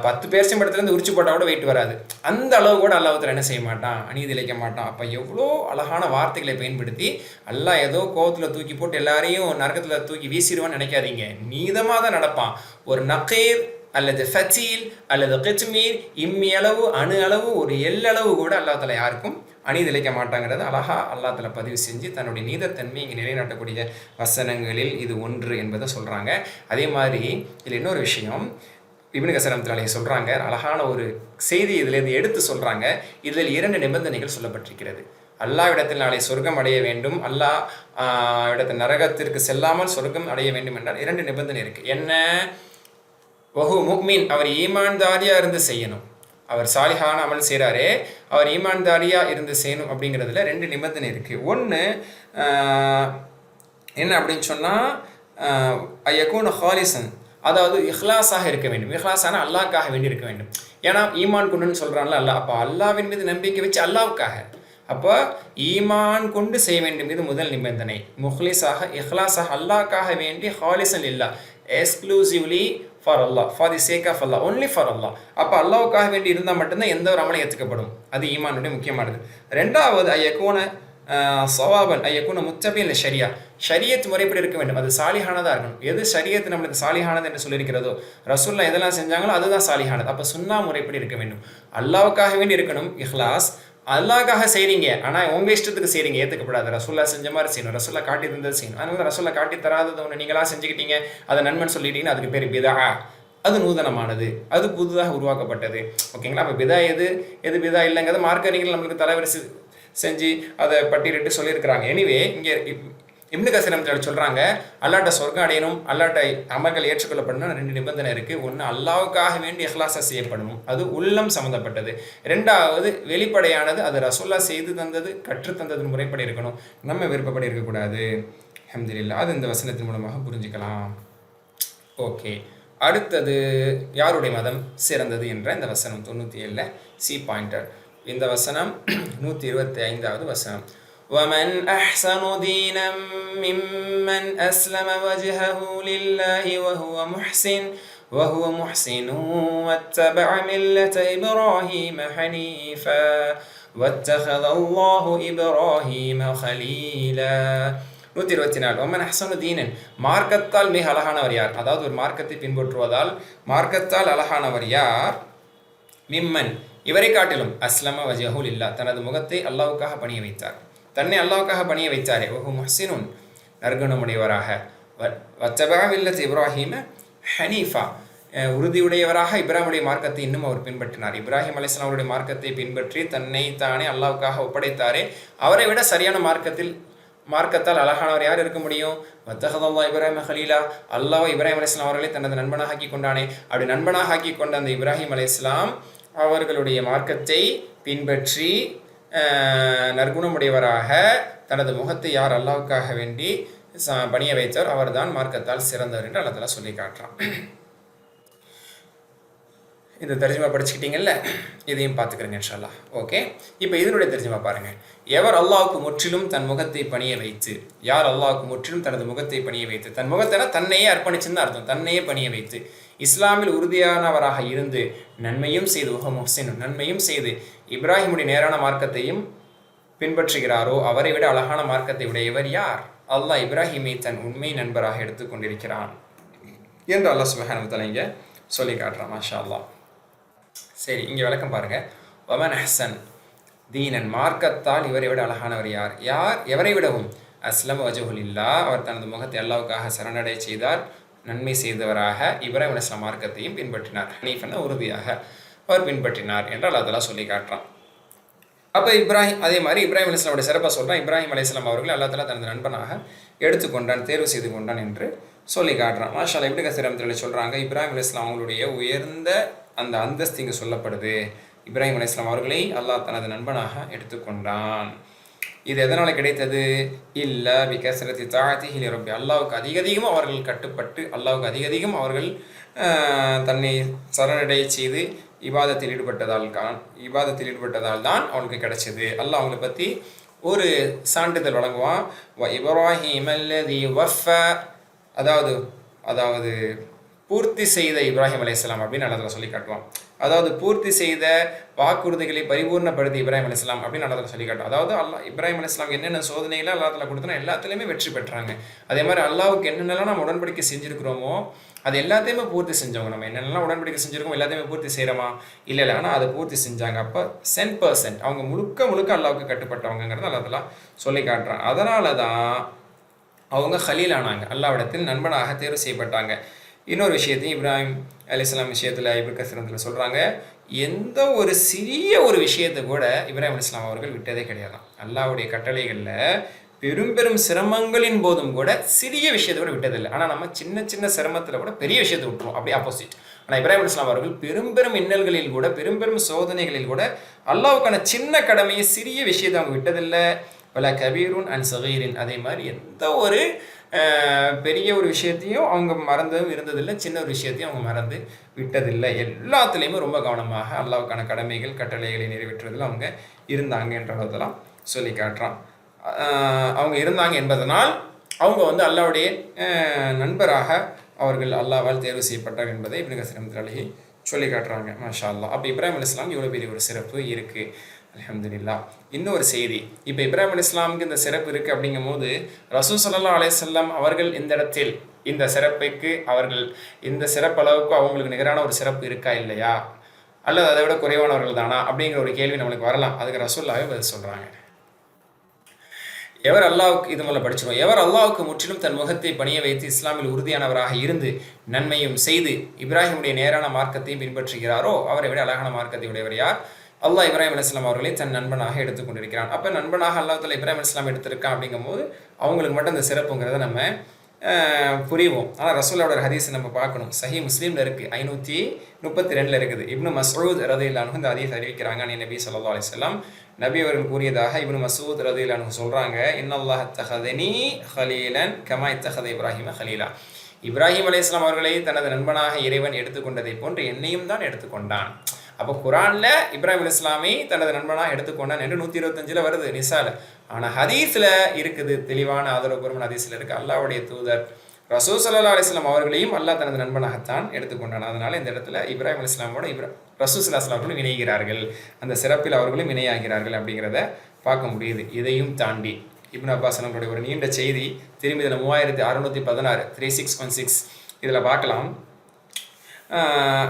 10 பேரிச்சம்பழத்துலேருந்து உரிச்சு போட்டால் கூட வெயிட் வராது. அந்த அளவு கூட அல்லாஹ் என்ன செய்ய மாட்டான், அநீதி இழைக்க மாட்டான். அப்போ எவ்வளோ அழகான வார்த்தைகளை பயன்படுத்தி அல்லாஹ் ஏதோ கோவத்தில் தூக்கி போட்டு எல்லாரையும் நரகத்தில் தூக்கி வீசிடுவான்னு நினைக்காதீங்க. நீதமாக தான் நடப்பான். ஒரு நக்கீர் அல்லது ஃபத்தீல் அல்லது கித்மீர் இம்மி அளவு, அணு அளவு, ஒரு எல்லளவு கூட அல்லாஹ் தஆலா யாருக்கும் அநீதி இழைக்க மாட்டாங்கிறது அழகா அல்லாஹ் தஆலா பதிவு செஞ்சு தன்னுடைய நீதத்தன்மை இங்கே நிலைநாட்டக்கூடிய வசனங்களில் இது ஒன்று என்பதை சொல்கிறாங்க. அதே மாதிரி இதில் இன்னொரு விஷயம் இப்னு கஸீர் ரஹ்மத்துல்லாஹி சொல்கிறாங்க, அழகான ஒரு செய்தி இதிலேருந்து எடுத்து சொல்கிறாங்க. இதில் 2 நிபந்தனைகள் சொல்லப்பட்டிருக்கிறது. அல்லாஹ்விடத்தில் நாளை சொர்க்கம் அடைய வேண்டும், அல்லாஹ் இடத்தில் நரகத்திற்கு செல்லாமல் சொர்க்கம் அடைய வேண்டும் என்றால் 2 நிபந்தனை இருக்குது. என்ன? வஹு முஃமின், அவர் ஈமான்தாரியாக இருந்து செய்யணும். அவர் சாலிஹான அமல் செய்கிறாரே, அவர் ஈமான்தாரியாக இருந்து செய்யணும் அப்படிங்கிறதுல 2 நிபந்தனை இருக்குது. ஒன்று என்ன அப்படின்னு சொன்னால் ஐயக்கூன் ஹாலிசன், அதாவது இஹ்லாஸாக இருக்க வேண்டும். இஹ்லாஸான அல்லாஹ்க்காக வேண்டி இருக்க வேண்டும். ஏன்னா ஈமான் கொண்டுன்னு சொல்கிறான்ல அல்லாஹ், அப்போ அல்லாஹ்வின் மீது நம்பிக்கை வச்சு அல்லாஹ்வுக்காக, அப்போ ஈமான் கொண்டு செய்ய வேண்டும். இது முதல் நிபந்தனை. முஹ்லிஸாக இஹ்லாஸாக அல்லாஹ்க்காக வேண்டி ஹாலிசன் இல்லா, exclusively for Allah, for the sake of Allah, only for Allah. அப்போ அல்லாவுக்காக வேண்டி இருந்தால் மட்டும்தான் எந்த ஒரு அமலும் ஏற்றுக்கப்படும். அது ஈமானுடைய முக்கியமானது. ரெண்டாவது ஐயக்கூன சவாபன் ஐயக்கூன முத்தபின் இல்லை ஷரியா, ஷரியத் முறைப்படி இருக்க வேண்டும். அது சாலிஹானதாக இருக்கணும். எது ஷரியத் நம்மளுக்கு சாலிஹானது என்று சொல்லியிருக்கிறதோ, ரசூல்லா எதெல்லாம் செஞ்சாங்களோ அதுதான் சாலிஹானது. அப்போ சுன்னா முறைப்படி இருக்க வேண்டும். அல்லாவுக்காக வேண்டி இருக்கணும் இஹ்லாஸ். அல்லாஹ்காக செய்கிறீங்க, ஆனால் உங்கள் இஷ்டத்துக்கு செய்கிறீங்க, ஏற்றுக்கப்படாது. ரசூல்லா செஞ்ச மாதிரி செய்யணும், ரசூல்லா காட்டி தந்தது செய்யணும். அதனால ரசூல்லா காட்டி தராதது ஒன்று நீங்களாக செஞ்சுக்கிட்டீங்க, அதை நன்மன் சொல்லிட்டீங்கன்னா அதுக்கு பேர் பிதா. அது நூதனமானது, அது புதுதாக உருவாக்கப்பட்டது. ஓகேங்களா? அப்போ பிதா எது பிதா இல்லைங்கிறது மார்க்கறிஞர்கள் நம்மளுக்கு தலைவரிசை செஞ்சு அதை பட்டியலிட்டு சொல்லியிருக்கிறாங்க. எனிவே இங்கே இப்னு கஸீர் சொல்கிறாங்க, அல்லாட்ட சொர்க்கம் அடையணும், அல்லாட்ட அமல்கள் ஏற்றுக்கொள்ளப்படணும், 2 நிபந்தனை இருக்குது. ஒன்று அல்லாவுக்காக வேண்டி இஹ்லாஸா செய்யப்படணும், அது உள்ளம் சம்மந்தப்பட்டது. ரெண்டாவது வெளிப்படையானது, அது ரசூல்லா செய்து தந்தது கற்றுத்தந்தது முறைப்படி இருக்கணும், நம்ம விருப்பப்படி இருக்கக்கூடாது. அல்ஹம்துலில்லாஹ், அது இந்த வசனத்தின் மூலமாக புரிஞ்சுக்கலாம். ஓகே, அடுத்தது யாருடைய மதம் சிறந்தது என்ற இந்த வசனம் 97 சி பாயிண்டர். இந்த வசனம் 125வது வசனம். وَمَنْ أَحْسَنُ دِينًا مِّمَّنْ أَسْلَمَ وَجْهَهُ لِلَّهِ وَهُوَ مُحْسِنٌ وَاتَّبَعَ مِلَّةَ إِبْرَاهِيمَ حَنِيفًا وَاتَّخَذَ اللَّهُ إِبْرَاهِيمَ خَلِيلًا. 124. وَمَنْ أَحْسَنُ دِينًا, மார்க்கத்தால் மிக அழகானவர் யார்? அதாவது ஒரு மார்க்கத்தை பின்பற்றுவதால் மார்க்கத்தால் அழகானவர் யார்? மிம்மன், இவரை காட்டிலும் அஸ்லம வஜஹு லில்லாஹ், தனது முகத்தை அல்லாஹ்வுக்காக பணிய வைத்தார், தன்னை அல்லாஹ்வுக்காக பணிய வைத்தாரே. வஹு முஹ்சினுன், நற்குணமுடையவராக. வத்தபஅ மில்லத இப்ராஹீம ஹனீஃபா, உறுதியுடையவராக இப்ராஹிமுடைய மார்க்கத்தை இன்னும் அவர் பின்பற்றினார். இப்ராஹிம் அலைஹிஸ்ஸலாம் அவருடைய மார்க்கத்தை பின்பற்றி தன்னை தானே அல்லாஹ்வுக்காக ஒப்படைத்தாரே. அவரை விட சரியான மார்க்கத்தால் அழகானவர் யார் இருக்க முடியும்? வத்தஹதல்லாஹ் இப்ராஹிம ஹலீலா, அல்லாஹ் இப்ராஹிம் அலைஹிஸ்ஸலாம் அவர்களை தனது நண்பனாக ஆக்கி கொண்டானே. அப்படி நண்பனாக ஆக்கி கொண்ட அந்த இப்ராஹிம் அலைஹிஸ்ஸலாம் அவர்களுடைய மார்க்கத்தை பின்பற்றி நற்குணமுடையவராக தனது முகத்தை யார் அல்லாஹ்வுக்காக வேண்டி பணிய வைத்தார், அவர் தான் மார்க்கத்தால் சிறந்தவர் என்று அல்லாஹ் தஆலா சொல்லி காட்டுறான். இந்த தர்ஜுமா படிச்சுக்கிட்டீங்கல்ல, இதையும் பார்த்துக்கிறேங்க இன்ஷா அல்லாஹ். ஓகே, இப்போ இதனுடைய தர்ஜுமா பாருங்கள். எவர் அல்லாஹ்வுக்கு முற்றிலும் தன் முகத்தை பணிய வைத்து, யார் அல்லாஹ்வுக்கு முற்றிலும் தனது முகத்தை பணிய வைத்து, தன் முகத்தை தன்னையே அர்ப்பணிச்சுன்னு அர்த்தம், தன்னையே பணிய வைத்து இஸ்லாமில் உறுதியானவராக இருந்து நன்மையும் செய்து முஹ்சின், நன்மையும் செய்து இப்ராஹிமுடைய நேரான மார்க்கத்தையும் பின்பற்றுகிறாரோ அவரை விட அழகான மார்க்கத்தை உடையவர் யார்? அல்லாஹ் இப்ராஹிமை தன் உண்மை நண்பராக எடுத்துக்கொண்டிருக்கிறான் என்று அல்லாஹ் சுப்ஹானஹு வ தஆலா இங்கே சொல்லி காட்டுறான். மாஷா அல்லாஹ். சரி, இங்கே விளக்கம் பாருங்கள். வமன் அஹ்சன் தீனன், மார்க்கத்தால் இவரை விட அழகானவர் யார்? எவரை விடவும்? அஸ்லம் வஜஹு லில்லாஹ், அவர் தனது முகத்தை அல்லாஹ்வுக்காக சரணடை செய்தார், நன்மை செய்தவராக இப்ராஹிம் அலைஹிஸ்ஸலாம் மார்க்கத்தையும் பின்பற்றினார். ஹனீஃபன உறுதியாக அவர் பின்பற்றினார் என்று அல்லாஹ் தஆலா சொல்லி காட்டுறான். அப்போ அதே மாதிரி இப்ராஹிம் அலைஹிஸ்ஸலாமுடைய சிறப்பாக சொல்கிறான். இப்ராஹிம் அலைஹிஸ்ஸலாம் அவர்கள் அல்லாஹ் தஆலா தனது நண்பனாக எடுத்துக்கொண்டான், தேர்வு செய்து கொண்டான் என்று சொல்லி காட்டுறான். மாஷா அல்லாஹ். இப்னு கஸீர் ரஹ்மத்துல்லாஹி சொல்கிறாங்க, இப்ராஹிம் அலைஹிஸ்ஸலாம் அவங்களுடைய உயர்ந்த அந்த அந்தஸ்து இங்கு சொல்லப்படுது. இப்ராஹிம் அலைஹிஸ்ஸலாம் அவர்களை அல்லாஹ் தனது நண்பனாக எடுத்துக்கொண்டான். இது எதனால் கிடைத்தது? இல்லை பிகஸ்ரத்தி தாஅத்திஹி லிரப்பி, அல்லாஹ்வுக்கு அதிகமாக அவர்கள் கட்டுப்பட்டு, அல்லாஹ்வுக்கு அதிகமாக அவர்கள் தன்னை சரணடை செய்து இபாதத்தில் ஈடுபட்டதால் தான் அவனுக்கு கிடைச்சது. அல்லாஹ் அவங்களை பற்றி ஒரு சான்றிதழ் வழங்குவான். இப்ராஹீம் அல்லதி வஃப, அதாவது பூர்த்தி செய்த இப்ராஹிம் அலைஹிஸ்ஸலாம் அப்படின்னு அல்லாஹ் சொல்லி காட்டுவான். அதாவது பூர்த்தி செய்த வாக்குறுதிகளை பரிபூர்ணப்படுத்தி இப்ராஹிம் அலைஹிஸ்ஸலாம் அப்படின்னு அல்லாஹ் சொல்லி காட்டுவான். அதாவது இப்ராஹிம் அலைஹிஸ்ஸலாம் என்னென்ன சோதனைகளை அல்லாஹ் தஆலா கொடுத்தனா எல்லாத்துலேயுமே வெற்றி பெற்றாங்க. அதே மாதிரி அல்லாஹ்வுக்கு என்னென்னலாம் நம்ம உடன்படிக்கை செஞ்சுருக்கிறோமோ அது எல்லாத்தையுமே பூர்த்தி செஞ்சவங்க. நம்ம என்னென்னலாம் உடன்படிக்கை செஞ்சுருக்கோம் எல்லாத்தையுமே பூர்த்தி செய்கிறோமா? இல்லை, ஆனால் அதை பூர்த்தி செஞ்சாங்க. அப்போ 100% அவங்க முழுக்க அல்லாஹ்வுக்கு கட்டுப்பட்டவங்கிறது அல்லாஹ் தஆலா சொல்லி காட்டுறான். அதனால தான் அவங்க ஹலீல் ஆனாங்க, அல்லாஹ்விடத்தில் நண்பனாக தேர்வு செய்யப்பட்டாங்க. இன்னொரு விஷயத்தையும் இப்ராஹிம் அலைஹிஸ்ஸலாம் விஷயத்தில் இப்னு கஸீர் சொல்கிறாங்க, எந்த ஒரு சிறிய ஒரு விஷயத்தை கூட இப்ராஹிம் அலைஹிஸ்ஸலாம் அவர்கள் விட்டதே கிடையாது. அல்லாஹ்வுடைய கட்டளைகளில் பெரும் சிரமங்களின் போதும் கூட சிறிய விஷயத்தை கூட விட்டதில்லை. ஆனால் நம்ம சின்ன சிரமத்தில் கூட பெரிய விஷயத்தை விட்டுருவோம், அப்படி ஆப்போசிட். ஆனால் இப்ராஹிம் அலைஹிஸ்ஸலாம் அவர்கள் பெரும் இன்னல்களில் கூட பெரும் சோதனைகளில் கூட அல்லாஹ்வுக்கான சின்ன கடமையை சிறிய விஷயத்தை அவங்க விட்டதில்லை. வல கபீருன் அன் சகீரின், அதே மாதிரி எந்த ஒரு பெரிய ஒரு விஷயத்தையும் அவங்க மறந்தும் இருந்ததில்லை, சின்ன ஒரு விஷயத்தையும் அவங்க மறந்து விட்டதில்லை. எல்லாத்துலேயுமே ரொம்ப கவனமாக அல்லாஹ்வுக்கான கடமைகள் கட்டளைகளை நிறைவேற்றுவதில் அவங்க இருந்தாங்க என்றதெல்லாம் சொல்லி காட்டுறான். அவங்க இருந்தாங்க என்பதனால் அவங்க அல்லாஹ்வுடைய நண்பராக அவர்கள் அல்லாஹ்வால் தேர்வு செய்யப்பட்டார் என்பதை இப்னு கஸீர் ரஹ்மத்துல்லாஹி சொல்லி காட்டுறாங்க. மாஷா அல்லாஹ். அப்போ இப்ராஹிம் அலைஹிஸ்ஸலாம் இவ்வளோ பெரிய ஒரு சிறப்பு இருக்குது. அல்ஹம்துலில்லாஹ். இன்னொரு செய்தி, இப்போ இப்ராஹிம் அலைஹிஸ்ஸலாமுக்கு இந்த சிறப்பு இருக்குது அப்படிங்கும்போது ரசூல் ஸல்லல்லாஹு அலைஹி வஸல்லம் அவர்கள் இந்த இடத்தில் இந்த சிறப்புக்கு அவர்கள் இந்த சிறப்பளவுக்கு அவங்களுக்கு நிகரான ஒரு சிறப்பு இருக்கா இல்லையா, அல்லது அதை விட குறைவானவர்கள் தானா அப்படிங்கிற ஒரு கேள்வி நம்மளுக்கு வரலாம். அதுக்கு ரசூலுல்லாஹே பதில் சொல்கிறாங்க. எவர் அல்லாஹ்வுக்கு, இது மூலம் படிச்சிடும், எவர் அல்லாஹ்வுக்கு முற்றிலும் தன் முகத்தை பணிய வைத்து இஸ்லாமில் உறுதியானவராக இருந்து நன்மையும் செய்து இப்ராஹிமுடைய நேரான மார்க்கத்தையும் பின்பற்றுகிறாரோ அவரை விட அழகான மார்க்கத்தை உடையவர் யார்? அல்லாஹ் இப்ராஹிம் அலைஹிஸ்ஸலாம் அவர்களை தன் நண்பனாக எடுத்துக்கொண்டிருக்கிறான். அப்போ நண்பனாக அல்லாஹ் தஆலா இப்ராஹிம் அலைஹிஸ்ஸலாம் எடுத்திருக்கான் அப்படிங்கும்போது அவங்களுக்கு மட்டும் இந்த சிறப்புங்கிறத நம்ம புரிவோம். ஆனால் ரசூலுல்லாஹோட ஹதீஸ் நம்ம பார்க்கணும். சஹீஹ் முஸ்லீமில் இருக்குது, 532 இருக்குது. இப்னு மஸ்ஊத் ரலியல்லாஹு அன்ஹு இந்த ஹதீஸ் அறிவிக்கிறாங்க. நபி ஸல்லல்லாஹு அலைஹி வஸல்லம் நபி அவர்கள் கூறியதாக இப்னு மஸ்ஊத் ரலியல்லாஹு அன்ஹு சொல்கிறாங்க, இன்னல்லாஹ் தஹதனி ஹலீலன் கமா இத்தஹத இப்ராஹிம ஹலீலா. இப்ராஹிம் அலைஹிஸ்ஸலாம் அவர்களை தனது நண்பனாக இறைவன் எடுத்துக்கொண்டதை போன்று என்னையும் தான் எடுத்துக்கொண்டான். அப்போ குரானில் இப்ராஹிம் அலைஹிஸ்ஸலாமை தனது நண்பனாக எடுத்துக்கொண்டான் என்று 125 வருது நிசால. ஆனால் ஹதீஸில் இருக்குது, தெளிவான ஆதரவுபூர்வமான ஹதீஸில் இருக்குது, அல்லாஹ்வுடைய தூதர் ரசூல் ஸல்லல்லாஹு அலைஹி வஸல்லம் அவர்களையும் அல்லாஹ் தனது நண்பனாகத்தான் எடுத்துக்கொண்டான். அதனால் இந்த இடத்துல இப்ராஹிம் அலைஹிஸ்ஸலாமோட ரசூல் ஸல்லல்லாஹு அலைஹி வஸல்லம் இணைகிறார்கள், அந்த சிறப்பில் அவர்களும் இணையாகிறார்கள் அப்படிங்கிறத பார்க்க முடியுது. இதையும் தாண்டி இப்னு அப்பாஸ் அவர்களுடைய ஒரு நீண்ட செய்தி திரும்பிதில் 3616 3616 இதில் பார்க்கலாம்.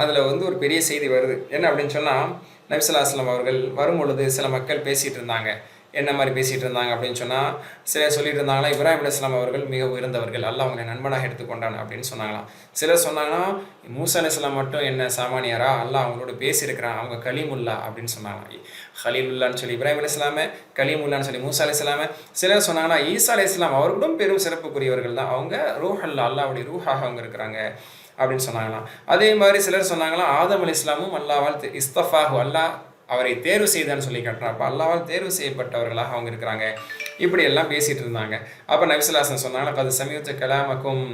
அதில் ஒரு பெரிய செய்தி வருது. என்ன அப்படின்னு சொன்னால், நபி ஸல்லல்லாஹு அலைஹி வஸல்லம் அவர்கள் வரும்பொழுது சில மக்கள் பேசிகிட்டு இருந்தாங்க. என்ன மாதிரி பேசிகிட்டு இருந்தாங்க அப்படின்னு சொன்னால், சிலர் சொல்லிட்டு இருந்தாங்களா இப்ராஹிம் அலைஹிஸ்ஸலாம் அவர்கள் மிக உயர்ந்தவர்கள், அல்லாஹ் அவங்களை நண்பனாக எடுத்துக்கொண்டான் அப்படின்னு சொன்னாங்களாம். சிலர் சொன்னாங்கன்னா மூசா அலைஹிஸ்ஸலாம் மட்டும் என்ன சாமானியரா, அல்லாஹ் அவங்களோட பேசியிருக்கிறான், அவங்க கலீமுல்லா அப்படின்னு சொன்னாங்க. ஹலீலுல்லான்னு சொல்லி இப்ராஹிம் அலைஹிஸ்ஸலாமை, கலீமுல்லான்னு சொல்லி மூசா அலைஹிஸ்ஸலாமை. சிலர் சொன்னாங்கன்னா ஈசா அலைஹிஸ்ஸலாம் அவர்களும் பெரும் சிறப்புக்குரியவர்கள் தான், அவங்க ரூஹல்லா, அல்லாஹ்வுடைய ரூஹாக அவங்க இருக்கிறாங்க அப்படின்னு சொன்னாங்களாம். அதே மாதிரி சிலர் சொன்னாங்களாம் ஆதம் அலைஹிஸ்ஸலாமும் அல்லாஹ்வால் இஸ்தஃபாஹு, அல்லாஹ் அவரை தேர்வு செய்தான்னு சொல்லி காட்டுறான். அப்போ அல்லாஹ்வால் தேர்வு செய்யப்பட்டவர்களாக அவங்க இருக்கிறாங்க. இப்படி எல்லாம் பேசிகிட்டு இருந்தாங்க. அப்போ நபி ஸல்லல்லாஹு அலைஹி வஸல்லம் சொன்னாங்க, அது சமீபத்து கலாமக்கும்,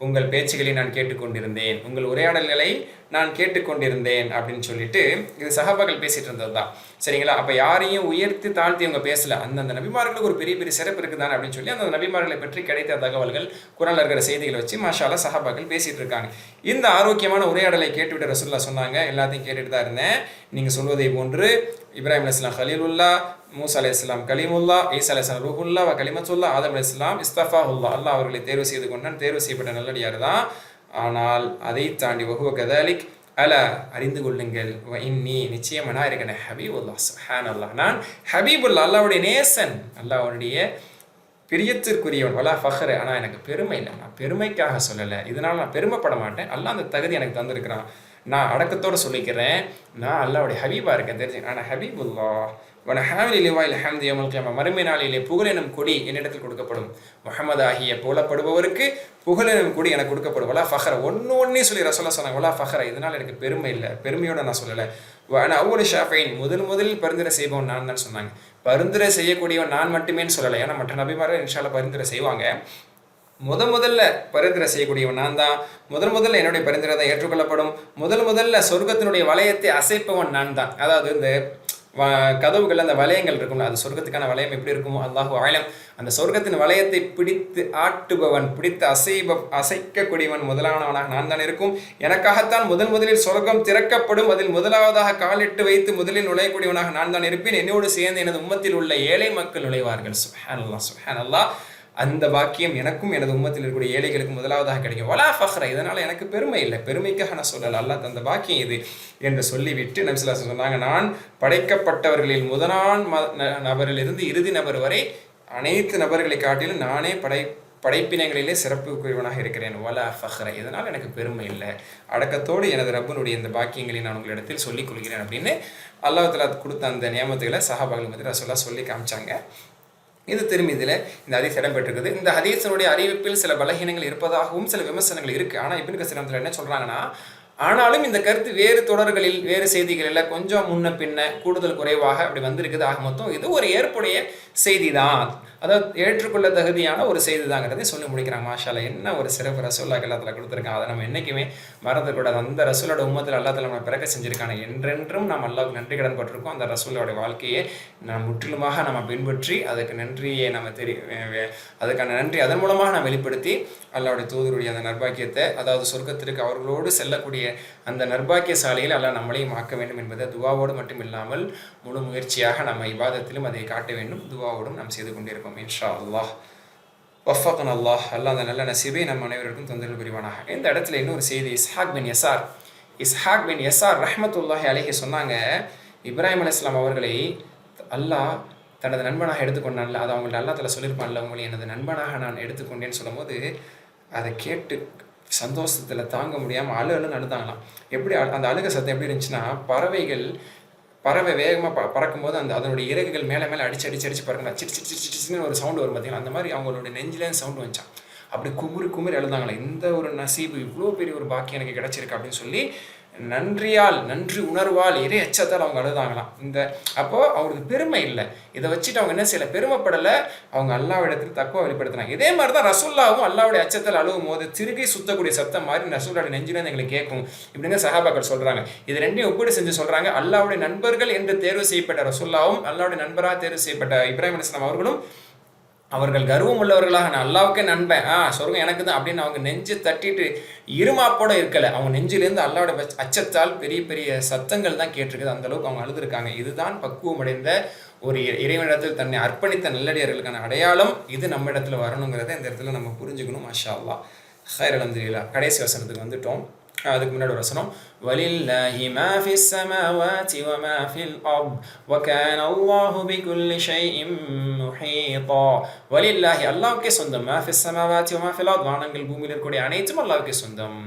உங்கள் பேச்சுகளை நான் கேட்டுக்கொண்டிருந்தேன், உங்கள் உரையாடல்களை நான் கேட்டுக்கொண்டிருந்தேன் அப்படின்னு சொல்லிட்டு இது சஹாபாக்கள் பேசிகிட்டு இருந்தது தான். சரிங்களா? அப்போ யாரையும் உயர்த்தி தாழ்த்தி அவங்க பேசலை. அந்தந்த நபிமார்களுக்கு ஒரு பெரிய பெரிய சிறப்பு இருக்குதானே அப்படின்னு சொல்லி அந்த நபிமார்களை பற்றி கிடைத்த தகவல்கள் குர்ஆனில் இருக்கிற செய்திகளை வச்சு மாஷா அல்லாஹ் சஹாபாக்கள் பேசிகிட்டு இருக்காங்க. இந்த ஆரோக்கியமான உரையாடலை கேட்டுவிட்டு ரசூலுல்லாஹ் சொன்னாங்க, எல்லாத்தையும் கேட்டுட்டு தான் இருந்தேன், நீங்கள் சொல்வதை போன்று இப்ராஹிம் அலைஹிஸ்ஸலாம் கலீலுல்லா, மூசா அலைஹிஸ்ஸலாம் கலீமுல்லா, ஈசா அலைஹிஸ்ஸலாம் ரூஹுல்லா வ கலிமத்துல்லா, ஆதம் அலைஹிஸ்ஸலாம் இஸ்தஃபாஹுல்லா, அல்லாஹ் அவர்களை தேர்வு செய்து கொண்டான், தேர்வு செய்யப்பட்ட நல்லடியார் தான். ஆனால் அதை தாண்டி வஹுவ கதாலிக், அல அறிந்து கொள்ளுங்கள், இன்னி நிச்சயமாக நான் இருக்கிறேன் ஹபீபுல்லா, சுப்ஹானல்லாஹ், நான் ஹபீபுல்லா, அல்லாஹ்வுடைய நேசன், அல்லாஹ்வுடைய பிரியத்திற்குரியவன், வலா ஃபஹ்ர், ஆனால் எனக்கு பெருமை இல்லை, நான் பெருமைக்காக சொல்லலை, இதனால் நான் பெருமைப்பட மாட்டேன், அல்லாஹ் அந்த தகுதி எனக்கு தந்திருக்கிறான், நான் அடக்கத்தோடு சொல்லிக்கிறேன், நான் அல்லாஹ்வுடைய ஹபீபாக இருக்கேன், தெரிஞ்சு ஆனால் ஹபீபுல்லா வன ஹாமிலி லிவாயில் ஹம்து யௌமல் கியாமா, மறுமை நாளிலே புகழெனும் கொடி என்னிடத்தில் கொடுக்கப்படும், முஹம்மது ஆகிய புகழப்படுபவருக்கு புகழெனும் கொடி எனக்கு கொடுக்கப்படும், வலா ஃபஹ்ர, ஒன்னே சொல்லி ரசூலுல்லாஹ் சொன்னாங்க, வலா ஃபஹ்ர, இதனால் எனக்கு பெருமை இல்லை, பெருமையோடு நான் சொல்லலை, ஆனால் அவ்வளோ ஷாஃபைன், முதலில் பரிந்துரை செய்பவன் நான் தான் சொன்னாங்க. பரிந்துரை செய்யக்கூடியவன் நான் மட்டுமேன்னு சொல்லலை, ஏன்னா மற்ற நபிமார்கள் இன்ஷா அல்லாஹ் பரிந்துரை செய்வாங்க. முதல்ல பரிந்துரை செய்யக்கூடியவன் நான் தான், முதல்ல என்னுடைய பரிந்துரை தான் ஏற்றுக்கொள்ளப்படும், முதல்ல சொர்க்கத்தினுடைய வளையத்தை அசைப்பவன் நான் தான். அதாவது இந்த கதவுகள், அந்த வளையங்கள் இருக்கும்ல, அது சொர்க்கத்துக்கான வளையம் எப்படி இருக்குமோ அல்லாஹு ஆலம், அந்த சொர்க்கத்தின் வளையத்தை பிடித்து ஆட்டுபவன், பிடித்து அசைக்கக்கூடியவன் முதலானவனாக நான் தான் இருக்கும். எனக்காகத்தான் முதலில் சொர்க்கம் திறக்கப்படும், அதில் முதலாவதாக காலிட்டு வைத்து முதலில் நுழையக்கூடியவனாக நான் தான் இருப்பேன், என்னோடு சேர்ந்து எனது உம்மத்தில் உள்ள ஏழை மக்கள் நுழைவார்கள். சுப்ஹானல்லாஹ், சுப்ஹானல்லாஹ், அந்த பாக்கியம் எனக்கும் எனது உம்மத்தில் இருக்கக்கூடிய ஏழைகளுக்கு முதலாவதாக கிடைக்கும். வலா ஃபஹ்ர, இதனால் எனக்கு பெருமை இல்லை, பெருமைக்காக நான் சொல்லலை, அல்லாஹ் தந்த பாக்கியம் இது என்று சொல்லிவிட்டு நபி ஸல்லல்லாஹு அலைஹி வஸல்லம் சொன்னாங்க, நான் படைக்கப்பட்டவர்களில் முதலாம் நபரிலிருந்து இறுதி நபர் வரை அனைத்து நபர்களை காட்டிலும் நானே படைப்பினங்களிலே சிறப்புக்குரியவனாக இருக்கிறேன். வலா ஃபஹ்ர, இதனால் எனக்கு பெருமை இல்லை, அடக்கத்தோடு எனது ரப்பனுடைய இந்த பாக்கியங்களை நான் உங்களிடத்தில் சொல்லிக் கொள்கிறேன் அப்படின்னு அல்லாஹ் தஆலா கொடுத்த அந்த நியமத்துகளை சஹாபாக்கள் மத்தியில் ரசூலுல்லாஹ் சொல்லி காமிச்சாங்க. இது திரும்பிதில் இந்த ஹதீஸ் இடம்பெற்றிருக்குது. இந்த ஹதீஸினுடைய அறிவிப்பில் சில பலகீனங்கள் இருப்பதாகவும் சில விமர்சனங்கள் இருக்குது. ஆனால் இப்னு கஸீர் என்ன சொல்கிறாங்கன்னா, ஆனாலும் இந்த கருத்து வேறு தொடர்களில் வேறு செய்திகளில் கொஞ்சம் முன்ன பின்ன கூடுதல் குறைவாக அப்படி வந்திருக்குது. ஆக மொத்தம் இது ஒரு ஏற்புடைய செய்தி தான், அதாவது ஏற்றுக்கொள்ள தகுதியான ஒரு செய்தி தாங்கிறதை சொல்லி முடிக்கிறாங்க. மாஷால்லா, என்ன ஒரு சிறப்பு ரசூலுல்லாஹி அல்லாஹ் கொடுத்துருக்காங்க. அதை நம்ம என்றைக்குமே மறந்துக்கூடாது. அந்த ரசூலோட உம்மத்தில் அல்லாஹ் தஆலா நம்ம பிறக்க செஞ்சிருக்காங்க. என்றென்றும் நாம் அல்லாஹ்வுக்கு நன்றி கடன் பட்டிருக்கோம். அந்த ரசூலோட வாழ்க்கையை நாம் முற்றிலுமாக நம்ம பின்பற்றி அதுக்கு நன்றியை நம்ம அதுக்கான நன்றி அதன் மூலமாக நாம் வெளிப்படுத்தி அல்லாஹ்வுடைய தூதருடைய அந்த நற்பாக்கியத்தை, அதாவது சொர்க்கத்திற்கு அவர்களோடு செல்லக்கூடிய அந்த நற்பாக்கியசாலையில் அல்லாஹ் நம்மளையும் ஆக்க வேண்டும் என்பதை துவாவோடு மட்டும் இல்லாமல் முழு முயற்சியாக நம்ம இபாதத்திலும் அதை காட்ட வேண்டும். துவாவோடும் நாம் செய்து கொண்டிருக்கோம். இன்ஷா அல்லாஹ் வஃபக்னா அல்லாஹ். அல்லாஹ் அந்த நல்ல நசீபை நம்ம அனைவருக்கும் தொந்தரவு புரிவானாக. இந்த இடத்துல இன்னொரு செய்தி, இஸ்ஹாக் பின் யசார் ரஹ்மத்துல்லாஹி அலைஹி சொன்னாங்க, இப்ராஹிம் அலைஹிஸ்ஸலாம் அவர்களை அல்லாஹ் தனது நண்பனாக எடுத்துக்கொண்டான்ல, அது அவங்கள்ட்ட அல்லாஹ் தஆலா சொல்லியிருப்பான்ல, உங்களை எனது நண்பனாக நான் எடுத்துக்கொண்டேன்னு சொல்லும்போது அதை கேட்டு சந்தோஷத்தில் தாங்க முடியாமல் அழுன்னு அழுதாங்களாம். எப்படி அந்த அழுக சத்தம் எப்படி இருந்துச்சுன்னா, பறவை வேகமாக பறக்கும்போது அதனுடைய இறகுகள் மேலே அடிச்சு பறக்கணும், சின்னு ஒரு சவுண்டு வரும் பார்த்தீங்களா, அந்த மாதிரி அவங்களுடைய நெஞ்சிலேருந்து சவுண்டு வந்துச்சான். அப்படி குமுறி எழுதாங்களே, இந்த ஒரு நசீபு, இவ்வளோ பெரிய ஒரு பாக்கியம் எனக்கு கிடச்சிருக்கு அப்படின்னு சொல்லி நன்றி உணர்வால் இறை அச்சத்தால் அவங்க அழுதாங்களாம். அப்போ அவங்களுக்கு பெருமை இல்லை, இதை வச்சுட்டு அவங்க என்ன செய்யலை, பெருமைப்படலை, அவங்க அல்லாஹ்விடத்தில் தக்குவா வெளிப்படுத்தினாங்க. இதே மாதிரி தான் ரசூலுல்லாஹும் அல்லாஹ்வுடைய அச்சத்தால் அழுவும் போது திருகை சுத்தக்கூடிய சத்தம் மாதிரி ரசூலுல்லாஹ்வுடைய நெஞ்சிலேருந்து எங்களுக்கு கேட்கும் இப்படிங்க சஹாபாக்கள் சொல்றாங்க. இது ரெண்டையும் ஒப்பீடு செஞ்சு சொல்றாங்க. அல்லாஹ்வுடைய நண்பர்கள் என்று தேர்வு செய்யப்பட்ட ரசூலுல்லாஹும் அல்லாஹ்வுடைய நண்பராக தேர்வு செய்யப்பட்ட இப்ராஹிம் அலைஹிஸ்ஸலாம் அவர்களும் அவர்கள் கர்வம் உள்ளவர்களாக, நான் அல்லாவுக்கே நண்பன், சொர்க்கம் எனக்கு தான் அப்படின்னு அவங்க நெஞ்சு தட்டிட்டு இருமாப்போட இருக்கலை. அவங்க நெஞ்சிலேருந்து அல்லாவோட அச்சத்தால் பெரிய பெரிய சத்தங்கள் தான் கேட்டிருக்குது. அந்த அளவுக்கு அவங்க அழுதுருக்காங்க. இதுதான் பக்குவம் அடைந்த ஒரு இறைவனிடத்தில் தன்னை அர்ப்பணித்த நல்லடியார்களுக்கான அடையாளம். இது நம்ம இடத்துல வரணுங்கிறத இந்த இடத்துல நம்ம புரிஞ்சுக்கணும். மாஷா அல்லாஹ். ஹைர் அல்ஹம்துலில்லாஹ். கடைசி வசனத்துக்கு வந்துட்டோம். அதுக்கு முன்னாடி ஒரு வசனம், வலில்லாஹி மா ஃபிஸ் ஸமாவாதி வ மா ஃபில் அர்த் வ கான அல்லாஹு பிகுல்லி ஷைஇன் முஹீதா. வலில்லாஹி, அல்லாஹ்வுக்கே சொந்தம், மா ஃபிஸ் ஸமாவாதி வ மா ஃபில் அர்த், வானங்கள் பூமியில் இருக்கக்கூடிய அனைத்தும் அல்லாஹ்வுக்கே சொந்தம்.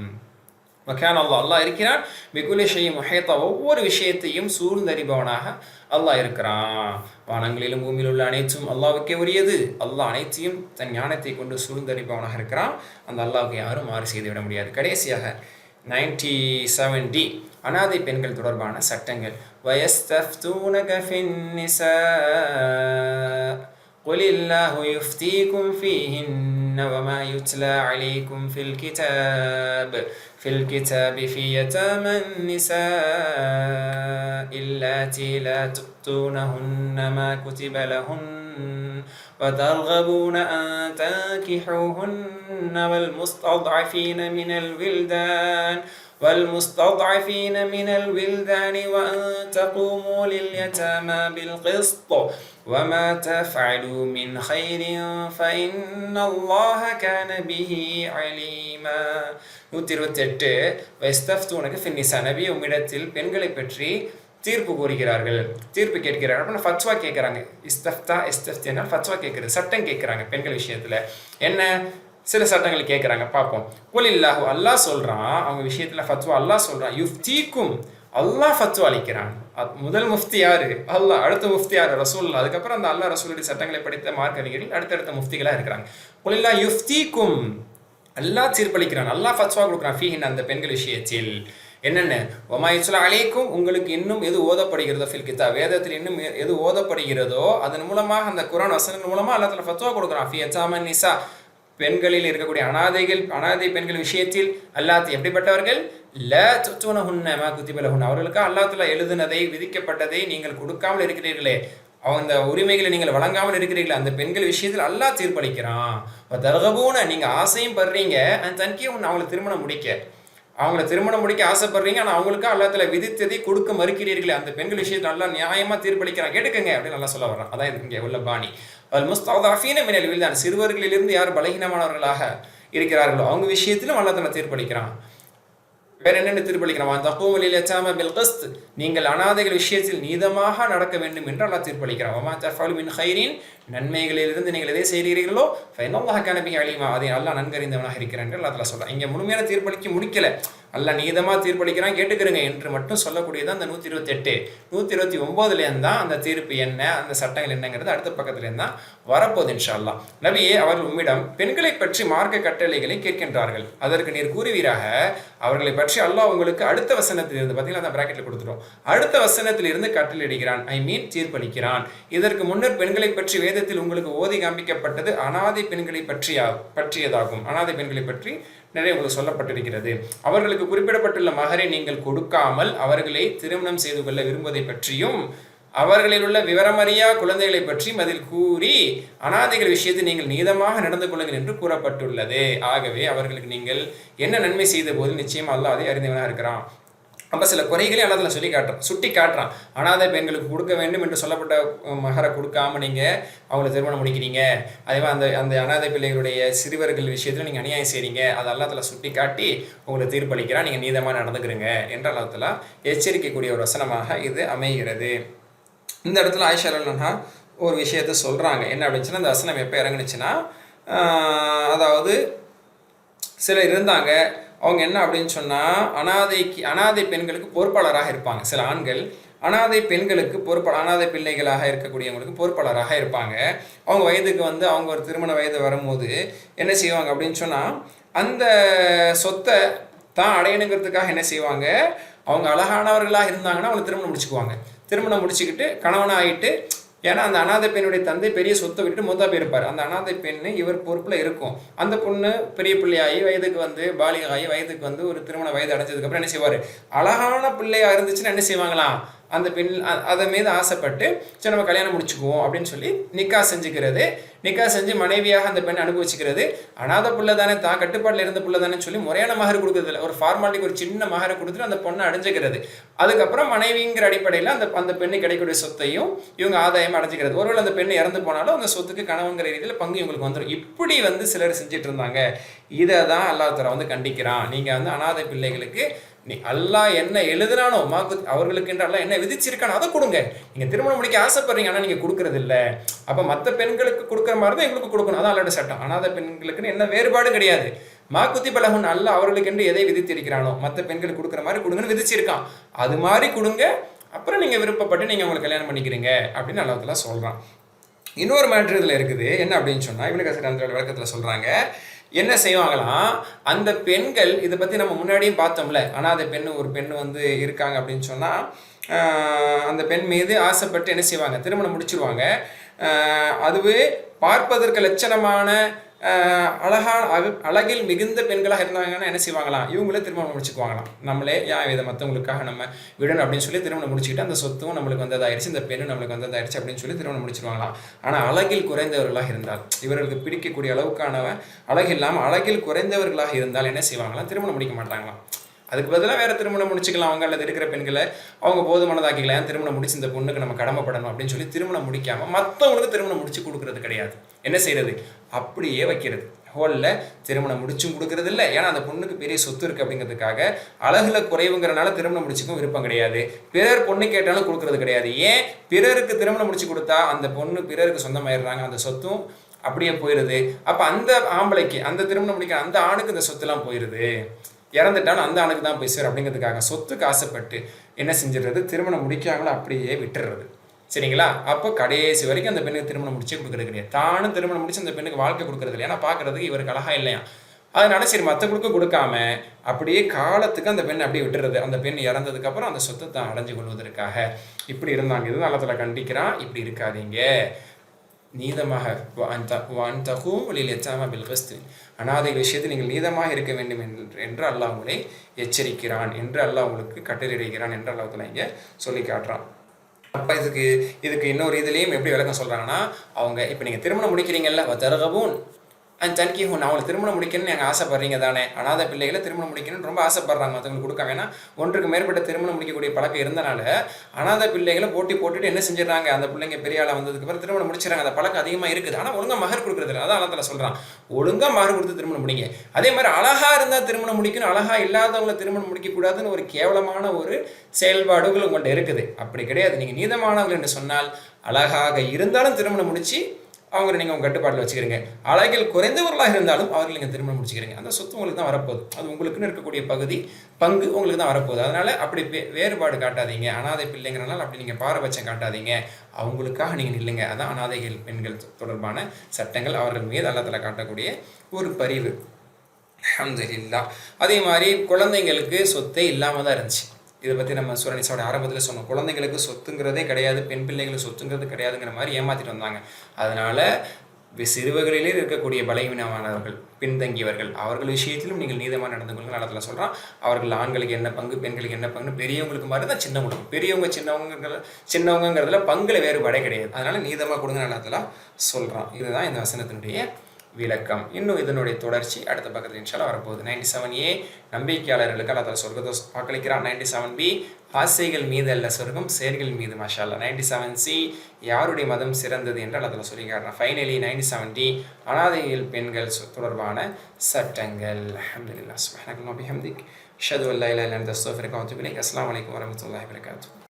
வ கான அல்லாஹ் இருக்கிறான், பிகுல்லி ஷைஇன் முஹீதா, ஒவ்வொரு விஷயத்தையும் சூழ்ந்தறிபவனாக அல்லாஹ் இருக்கிறான். வானங்களிலும் பூமியில் உள்ள அனைத்தும் அல்லாஹ்வுக்கே உரியது. அல்லாஹ் அனைத்தையும் தன் ஞானத்தை கொண்டு சூழ்ந்தறிபவனாக இருக்கிறான். அந்த அல்லாஹ்வுக்கு யாரும் மாறு செய்துவிட முடியாது. கடைசியாக 97D, அனாதை பெண்கள் தொடர்பான சட்டங்கள். வயஸ்தஃப்தூனக ஃபின்னிஸா குலில்லாஹு யுஃப்தீகும் ஃபீஹின்ன வமா யுத்லா அலைக்கும் ஃபில் கிதாபி ஃபீ யதாமன் நிஸா இல்லாத்தி லா து'தூனஹுன்ன மா குதிப லஹுன் وترغبون أن تنكحوهن والمستضعفين من الولدان وأن تقوموا لليتامى بالقسط وما تفعلوا من خير فإن الله كان به عليما. 128 வயஸ்தஃப்தூனக ஃபின்னிஸா, நபி உம்மிடத்தில் பெண்களை பற்றி தீர்ப்பு கோருகிறார்கள், தீர்ப்பு கேட்கிறார்கள். அப்படின்னா ஃபத்வா கேட்குறாங்க. இஸ்தஃப்தினா ஃபத்வா கேட்குறது, சட்டம் கேட்குறாங்க பெண்கள் விஷயத்தில். என்ன சில சட்டங்கள் கேட்குறாங்க, பார்ப்போம். குலில்லாஹு, அல்லாஹ் சொல்கிறான் அவங்க விஷயத்தில் ஃபத்வா. அல்லாஹ் சொல்கிறான், யுஃப்தீக்கும், அல்லாஹ் ஃபத்வா அளிக்கிறான். முதல் முஃப்தி யாரு? அல்லாஹ். அடுத்த முஃப்தி யாரு? ரசூலுல்லாஹ். அதுக்கப்புறம் அந்த அல்லாஹ் ரசூலுடைய சட்டங்களை படித்த மார்க்க அறிஞர்கள் அடுத்தடுத்த முஃப்திகளாக இருக்கிறாங்க. குலில்லாஹ் யுஃப்தீக்கும், அல்லாஹ் தீர்ப்பளிக்கிறான், அல்லாஹ் ஃபத்வா கொடுக்குறான். ஃபீஹின், அந்த பெண்கள் விஷயத்தில் என்னென்ன, ஒமா யுத்லா அலைக்கும், உங்களுக்கு இன்னும் எது ஓதப்படுகிறதோ, ஃபில் கிதாப், வேதத்தில் இன்னும் எது ஓதப்படுகிறதோ அதன் மூலமாக, அந்த குர்ஆன் வசனங்கள் மூலமாக அல்லாஹ் தஆலா ஃபத்வா கொடுக்குறான். ஃபீ யதாமன் நிஸா, பெண்களில் இருக்கக்கூடிய அனாதை பெண்கள் விஷயத்தில் அல்லாஹ் எப்படிப்பட்டவர்கள், லா து'தூனஹுன்ன மா குதிப லஹுன், அவர்களுக்கு அல்லாஹ் தஆலா எழுதுனதை விதிக்கப்பட்டதை நீங்கள் கொடுக்காமல் இருக்கிறீர்களே, அந்த உரிமைகளை நீங்கள் வழங்காமல் இருக்கிறீர்களே, அந்த பெண்கள் விஷயத்தில் அல்லாஹ் தீர்ப்பளிக்கிறான். தர்கபூன, நீங்கள் ஆசையும் படுறீங்க, அந்த தன்கே அவங்களை திருமணம் முடிக்க ஆசைப்படுறீங்க, ஆனால் அவங்களுக்கு அல்லாஹ் தஆலா விதித்ததை கொடுக்க மறுக்கிறீர்களே, அந்த பெண்கள் விஷயத்தில் அல்லாஹ் நியாயமாக தீர்ப்பளிக்கிறான், கேட்டுக்கங்க அப்படின்னு நல்லா சொல்ல வர்றான். அதான் இங்கே உள்ள பாணி. முஸ்ததஅஃபீன மினல் வில்தான், சிறுவர்களிலிருந்து யார் பலகீனமானவர்களாக இருக்கிறார்களோ அவங்க விஷயத்திலும் அல்லாஹ் தஆலா தீர்ப்பளிக்கிறான். வேற என்னென்ன தீர்ப்பளிக்கிறான், தகூமு லில் யதாமா பில் கிஸ்த், நீங்கள் அனாதைகள் விஷயத்தில் நீதமாக நடக்க வேண்டும் என்று அல்லாஹ் தீர்ப்பளிக்கிறான். வமா தஃஅலு மின் கைரின், நன்மைகளிலிருந்து நீங்கள் எதை செய்கிறீர்களோ ஃபைனல்லாஹ கான பிஹி அலீமா, அதை அல்லாஹ் நன்கறிந்தவனாக இருக்கிறான் என்று அல்லாஹ் தஆலா சொல்றான். இங்கே முழுமையான தீர்ப்பளிக்க முடிக்கல, அல்லாஹ் நீதமாக தீர்ப்பளிக்கிறான், கேட்டுக்கிறங்க என்று மட்டும் சொல்லக்கூடியது அந்த 128. 129 தான் அந்த தீர்ப்பு என்ன, அந்த சட்டங்கள் என்னங்கிறது அடுத்த பக்கத்துலேருந்து தான் வரப்போகுது இன்ஷா அல்லாஹ். நபியே, அவர்கள் உம்மிடம் பெண்களை பற்றி மார்க்க கட்டளைகளை கேட்கின்றார்கள், அதற்கு நீர் கூறுவீராக, அவர்களை பற்றி அல்லாஹ் உங்களுக்கு அடுத்த வசனத்தில் இருந்து, பார்த்தீங்கன்னா அந்த பிராக்கெட்டில் கொடுத்துட்டோம், அடுத்த வசனத்தில் இருந்து கட்டளையிடுகிறான், தீர்ப்பளிக்கிறான். இதற்கு முன்னர் பெண்களை பற்றி வேதத்தில் வேதத்தில் உங்களுக்கு ஓதி காண்பிக்கப்பட்டது அனாதை பெண்களை பற்றியதாகும். அனாதை பெண்களை பற்றி நிறைய உங்களுக்கு சொல்லப்பட்டிருக்கிறது. அவர்களுக்கு குறிப்பிடப்பட்டுள்ள மகரை நீங்கள் கொடுக்காமல் அவர்களை திருமணம் செய்து கொள்ள விரும்புவதை பற்றியும் அவர்களில் உள்ள விவரமறியா குழந்தைகளை பற்றியும் அதில் கூறி அனாதைகள் விஷயத்தை நீங்கள் நீதமாக நடந்து கொள்ளுங்கள் என்று கூறப்பட்டுள்ளது. ஆகவே அவர்களுக்கு நீங்கள் என்ன நன்மை செய்த போது நிச்சயம் அல்லாஹ் அதை அறிந்தவனாக இருக்கிறான். அப்போ சில குறைகளே அல்லாஹ் சுட்டி காட்டுறான். அனாதை பெண்களுக்கு கொடுக்க வேண்டும் என்று சொல்லப்பட்ட மகரை கொடுக்காம நீங்கள் அவங்கள திருமணம் முடிக்கிறீங்க, அதே மாதிரி அந்த அனாதை பிள்ளைகளுடைய சிறுவர்கள் விஷயத்தில் நீங்கள் அநியாயம் செய்கிறீங்க, அதை அல்லாஹ் சுட்டி காட்டி உங்களை தீர்ப்பளிக்கிறான். நீங்கள் நீதமாக நடந்துக்கிறீங்க என்று அல்லாஹ் எச்சரிக்கக்கூடிய ஒரு வசனமாக இது அமைகிறது. இந்த இடத்துல ஆயிஷா ரலியல்லாஹு அன்ஹா ஒரு விஷயத்த சொல்கிறாங்க. என்ன அப்படின்னு சொன்னால், அந்த வசனம் எப்போ இறங்குனுச்சுன்னா, அதாவது சிலர் இருந்தாங்க, அவங்க என்ன அப்படின்னு சொன்னால் அனாதை பெண்களுக்கு பொறுப்பாளராக இருப்பாங்க. சில ஆண்கள் அனாதை பெண்களுக்கு அனாதை பிள்ளைகளாக இருக்கக்கூடியவங்களுக்கு பொறுப்பாளராக இருப்பாங்க. அவங்க வயதுக்கு அவங்க ஒரு திருமண வயது வரும்போது என்ன செய்வாங்க அப்படின்னு சொன்னால், அந்த சொத்தை தான் அடையணுங்கிறதுக்காக என்ன செய்வாங்க, அவங்க அழகானவர்களாக இருந்தாங்கன்னா அவங்க திருமணம் முடிச்சுக்குவாங்க. திருமணம் முடிச்சுக்கிட்டு கணவனாக ஆகிட்டு, ஏன்னா அந்த அனாதை பெண்ணுடைய தந்தை பெரிய சொத்தை விட்டு மொத்தா போயிருப்பார். அந்த அனாதை பெண்ணு இவர் பொறுப்பில் இருக்கும். அந்த பொண்ணு பெரிய பிள்ளையாகி வயதுக்கு பாலிகாகி வயதுக்கு ஒரு திருமண வயது அடைஞ்சதுக்கப்புறம் என்ன செய்வார், அழகான பிள்ளையாக இருந்துச்சுன்னா என்ன செய்வாங்களாம், அந்த பெண் அதை மீது ஆசைப்பட்டு சரி நம்ம கல்யாணம் முடிச்சுக்குவோம் அப்படின்னு சொல்லி நிக்கா செஞ்சுக்கிறது. நிக்கா செஞ்சு மனைவியாக அந்த பெண் அனுபவிச்சுக்கிறது. அனாதை பிள்ளை தானே, தான் கட்டுப்பாட்டில் இருந்த பிள்ளை தானே சொல்லி முறையான மகர் கொடுக்குறதில்ல, ஒரு ஃபார்மாலிட்டிக்கு ஒரு சின்ன மகரை கொடுத்துட்டு அந்த பொண்ணை அடைஞ்சிக்கிறது. அதுக்கப்புறம் மனைவிங்கிற அடிப்படையில் அந்த பெண்ணு கிடைக்கக்கூடிய சொத்தையும் இவங்க ஆதாயம் அடைஞ்சிக்கிறது. ஒருவேளை அந்த பெண்ணு இறந்து போனாலும் அந்த சொத்துக்கு கணவங்கிற ரீதியில் பங்கு இவங்களுக்கு வந்துடும். இப்படி சிலர் செஞ்சுட்டு இருந்தாங்க. இதை தான் அல்லாஹ் தஆலா கண்டிக்கிறான். நீங்கள் அனாதை பிள்ளைகளுக்கு அல்லாஹ் என்ன எழுதுனானோ அவர்களுக்கு என்று அல்லாஹ் என்ன விதிச்சிருக்கானோ அதை கொடுங்க. நீங்கள் திருமணம் முடிக்க ஆசைப்படுறீங்க, ஆனால் நீங்கள் கொடுக்கறது இல்லை. அப்போ மற்ற பெண்களுக்கு கொடுக்குற மாதிரி தான் எங்களுக்கு கொடுக்கணும். அதான் அல்லாஹ்வுடைய சட்டம். அனாதை பெண்களுக்குன்னு என்ன வேறுபாடும் கிடையாது. மாக்குத்தி பலகுன் அல்லாஹ் அவர்களுக்கு என்று எதை விதித்திருக்கிறானோ மற்ற பெண்களுக்கு கொடுக்குற மாதிரி கொடுங்கன்னு விதிச்சிருக்கான். அது மாதிரி கொடுங்க. அப்புறம் நீங்கள் விருப்பப்பட்டு நீங்கள் அவங்களை கல்யாணம் பண்ணிக்கிறீங்க அப்படின்னு அல்லாஹ் தஆலா சொல்கிறான். இன்னொரு மேட்ரு இதில் இருக்குது. என்ன அப்படின்னு சொன்னால், இப்னு கஸீர் அந்த விளக்கத்தில் சொல்கிறாங்க, என்ன செய்வாங்களாம், அந்த பெண்கள் இதை பற்றி நம்ம முன்னாடியும் பார்த்தோம்ல, அனாதை ஒரு பெண்ணு இருக்காங்க அப்படின்னு சொன்னால் அந்த பெண் மீது ஆசைப்பட்டு என்ன செய்வாங்க, திருமணம் முடிச்சிருவாங்க. அதுவே பார்ப்பதற்கு லட்சணமான அழகில் மிகுந்த பெண்களாக இருந்தாங்கன்னா என்ன செய்வாங்களாம், இவங்களே திருமணம் முடிச்சுக்குவாங்களாம். நம்மளே இதை மற்றவங்களுக்காக நம்ம விடணும் அப்படின்னு சொல்லி திருமணம் முடிச்சுக்கிட்டு அந்த சொத்தும் நம்மளுக்கு வந்ததாயிருச்சு, இந்த பெண்ணும் நம்மளுக்கு வந்ததாயிருச்சு அப்படின்னு சொல்லி திருமணம் முடிச்சிருவாங்களாம். ஆனால் அழகில் குறைந்தவர்களாக இருந்தால், இவர்களுக்கு பிடிக்கக்கூடிய அளவுக்கானவன் அழகு இல்லாமல் அழகில் குறைந்தவர்களாக இருந்தால் என்ன செய்வாங்களாம், திருமணம் முடிக்க மாட்டாங்களாம். அதுக்கு பதிலாக வேறு திருமணம் முடிச்சுக்கலாம் அவங்க, அல்லது இருக்கிற பெண்களை அவங்க போதுமானதாக்கிக்கலாம். திருமணம் முடிச்சு இந்த பொண்ணுக்கு நம்ம கடமைப்படணும் அப்படின்னு சொல்லி திருமணம் முடிக்காமல் மற்றவங்களுக்கு திருமணம் முடிச்சு கொடுக்கறது கிடையாது. என்ன செய்யறது, அப்படியே வைக்கிறது. ஹோலில் திருமணம் முடிச்சும் கொடுக்கறது இல்லை. ஏன்னா அந்த பொண்ணுக்கு பெரிய சொத்து இருக்குது அப்படிங்கிறதுக்காக அழகுல குறைவுங்கிறனால திருமணம் முடிச்சுக்கும் விருப்பம் கிடையாது. பிறர் பொண்ணு கேட்டாலும் கொடுக்கறது கிடையாது. ஏன், பிறருக்கு திருமணம் முடிச்சு கொடுத்தா அந்த பொண்ணு பிறருக்கு சொந்தமாயிடுறாங்க, அந்த சொத்தும் அப்படியே போயிடுது. அப்போ அந்த ஆம்பளைக்கு, அந்த திருமணம் முடிக்கிற அந்த ஆணுக்கு இந்த சொத்துலாம் போயிடுது. இறந்துட்டாலும் அந்த ஆணுக்கு தான் போய் சேரும் அப்படிங்கிறதுக்காக சொத்துக்கு ஆசைப்பட்டு என்ன செஞ்சிடுறது, திருமணம் முடிக்காமல அப்படியே விட்டுறது. சரிங்களா? அப்போ கடைசி வரைக்கும் அந்த பெண்ணுக்கு திருமணம் முடிச்சே கொடுக்குறது கிடையாது. தானும் திருமணம் முடிச்சு அந்த பெண்ணுக்கு வாழ்க்கை கொடுக்குறது இல்லை. ஏன்னா பார்க்குறதுக்கு இவருக்கு அழகா இல்லையா, அதனால சரி மற்றவங்களுக்கும் கொடுக்காம அப்படியே காலத்துக்கு அந்த பெண்ணை அப்படியே விட்டுறது. அந்த பெண் இறந்ததுக்கப்புறம் அந்த சொத்தை தான் அடைஞ்சு கொள்வதற்காக இப்படி இருந்தாங்க. இது அல்லாஹ் தஆலா கண்டிக்கிறான். இப்படி இருக்காதீங்க, நீதமாக அனாதை விஷயத்தில் நீங்கள் நீதமாக இருக்க வேண்டும் என்று அல்லாஹ் உங்களை எச்சரிக்கிறான், என்று அல்லாஹ் உங்களுக்கு கட்டளையிடுகிறான் என்று அல்லாஹ் தஆலா இங்கே சொல்லி காட்டுறான். அப்போ இதுக்கு இன்னொரு இதுலேயும் எப்படி விளக்கம் சொல்கிறாங்கன்னா, அவங்க இப்போ நீங்கள் திருமணம் முடிக்கிறீங்கல்ல, தரகபூன் தன்கிஹூன், அவங்களை திருமணம் முடிக்கணும்னு நீங்கள் ஆசைப்படுறீங்க தானே, அனாதை பிள்ளைகளை திருமணம் முடிக்கணும்னு ரொம்ப ஆசைப்படுறாங்க, மற்றவங்களுக்கு கொடுக்க வேணா. ஒன்றுக்கு மேற்பட்ட திருமணம் முடிக்கக்கூடிய பழக்கம் இருந்தனால அனாதை பிள்ளைகளை போட்டுட்டு என்ன செஞ்சிடறாங்க, அந்த பிள்ளைங்க பெரிய ஆளாக வந்ததுக்கப்புறம் திருமணம் முடிச்சிடறாங்க. அந்த பழக்கம் அதிகமாக இருக்குது. ஆனால் ஒழுங்காக மகர் கொடுக்குறது இல்லை. அதான் அல்லாஹ் தஆலா சொல்கிறான், ஒழுங்காக மகர் கொடுத்து திருமணம் முடிங்க. அதே மாதிரி அழகாக இருந்தால் திருமணம் முடிக்கணும், அழகாக இல்லாதவங்களை திருமணம் முடிக்கக்கூடாதுன்னு ஒரு கேவலமான ஒரு செயல்பாடுகள் உங்கள்கிட்ட இருக்குது. அப்படி கிடையாது. நீங்கள் நீதமானவர்கள் என்று சொன்னால் அழகாக இருந்தாலும் திருமணம் முடிச்சு அவங்களை நீங்கள் உங்கள் கட்டுப்பாட்டில் வச்சுக்கிறீங்க. அழகில் குறைந்தவர்களாக இருந்தாலும் அவர்கள் நீங்கள் திருமணம் முடிச்சுக்கிறீங்க. அந்த சொத்து உங்களுக்கு தான் வரப்போகுது. அது உங்களுக்குன்னு இருக்கக்கூடிய பங்கு உங்களுக்கு தான் வரப்போகுது. அதனால் அப்படி வேறுபாடு காட்டாதீங்க. அனாதை பிள்ளைங்கிறனால அப்படி நீங்கள் பாரபட்சம் காட்டாதீங்க. அவங்களுக்காக நீங்கள் நில்லுங்க. அதான் அனாதைகள் பெண்கள் தொடர்பான சட்டங்கள், அவர்கள் மீது அல்லாஹ் தஆலா காட்டக்கூடிய ஒரு பரிவு. அல்ஹம்துலில்லாஹ். அதே மாதிரி குழந்தைங்களுக்கு சொத்தே இல்லாமல் தான் இருந்துச்சு. இதை பற்றி நம்ம சூரா நிசாவோட ஆரம்பத்தில் சொன்னோம். குழந்தைங்களுக்கு சொத்துங்கிறதே கிடையாது, பெண் பிள்ளைகளுக்கு சொத்துங்கிறது கிடையாதுங்கிற மாதிரி ஏமாற்றிட்டு வந்தாங்க. அதனால் சிறுவர்களிலே இருக்கக்கூடிய பலவீனமானவர்கள், பின்தங்கியவர்கள், அவர்கள் விஷயத்திலும் நீங்கள் நீதமாக நடந்து கொள்ளுங்கள். அல்லா சொல்கிறான், அவர்கள் ஆண்களுக்கு என்ன பங்கு, பெண்களுக்கு என்ன பங்குன்னு பெரியவங்களுக்கு மாதிரி தான் சின்னவங்களுக்கு. பெரியவங்க சின்னவங்கிறதுல பங்குல வேறுபாடே கிடையாது. அதனால் நீதமாக கொடுங்க அல்லா சொல்கிறான். இதுதான் இந்த வசனத்தினுடைய விளக்கம். இன்னும் இதனுடைய தொடர்ச்சி அடுத்த பக்கத்தில் இன்ஷால்லா வரப்போகுது. 97A நம்பிக்கையாளர்களுக்கு அல்லா சொர்க்கத்தை வாக்களிக்கிறான். 97B ஆசைகள் மீது அல்ல சொர்க்கம், செயல்கள் மீது. மாஷா அல்லா. 97C யாருடைய மதம் சிறந்தது என்று அல்லா சொல்லிக்கிறான். ஃபைனலி 97D அனாதைகள் பெண்கள் தொடர்பான சட்டங்கள். அல்ஹம்துலில்லாஹ் சுப்ஹானல்லாஹி வபிஹம்திஹி அஷ்ஹது அல்லா இலாஹா இல்லா அன்த அஸ்தக்ஃபிருக வ அத்தூபு இலைக். அஸ்ஸலாமு அலைக்கும் வரஹ்மத்துல்லாஹி வபரகாத்துஹு.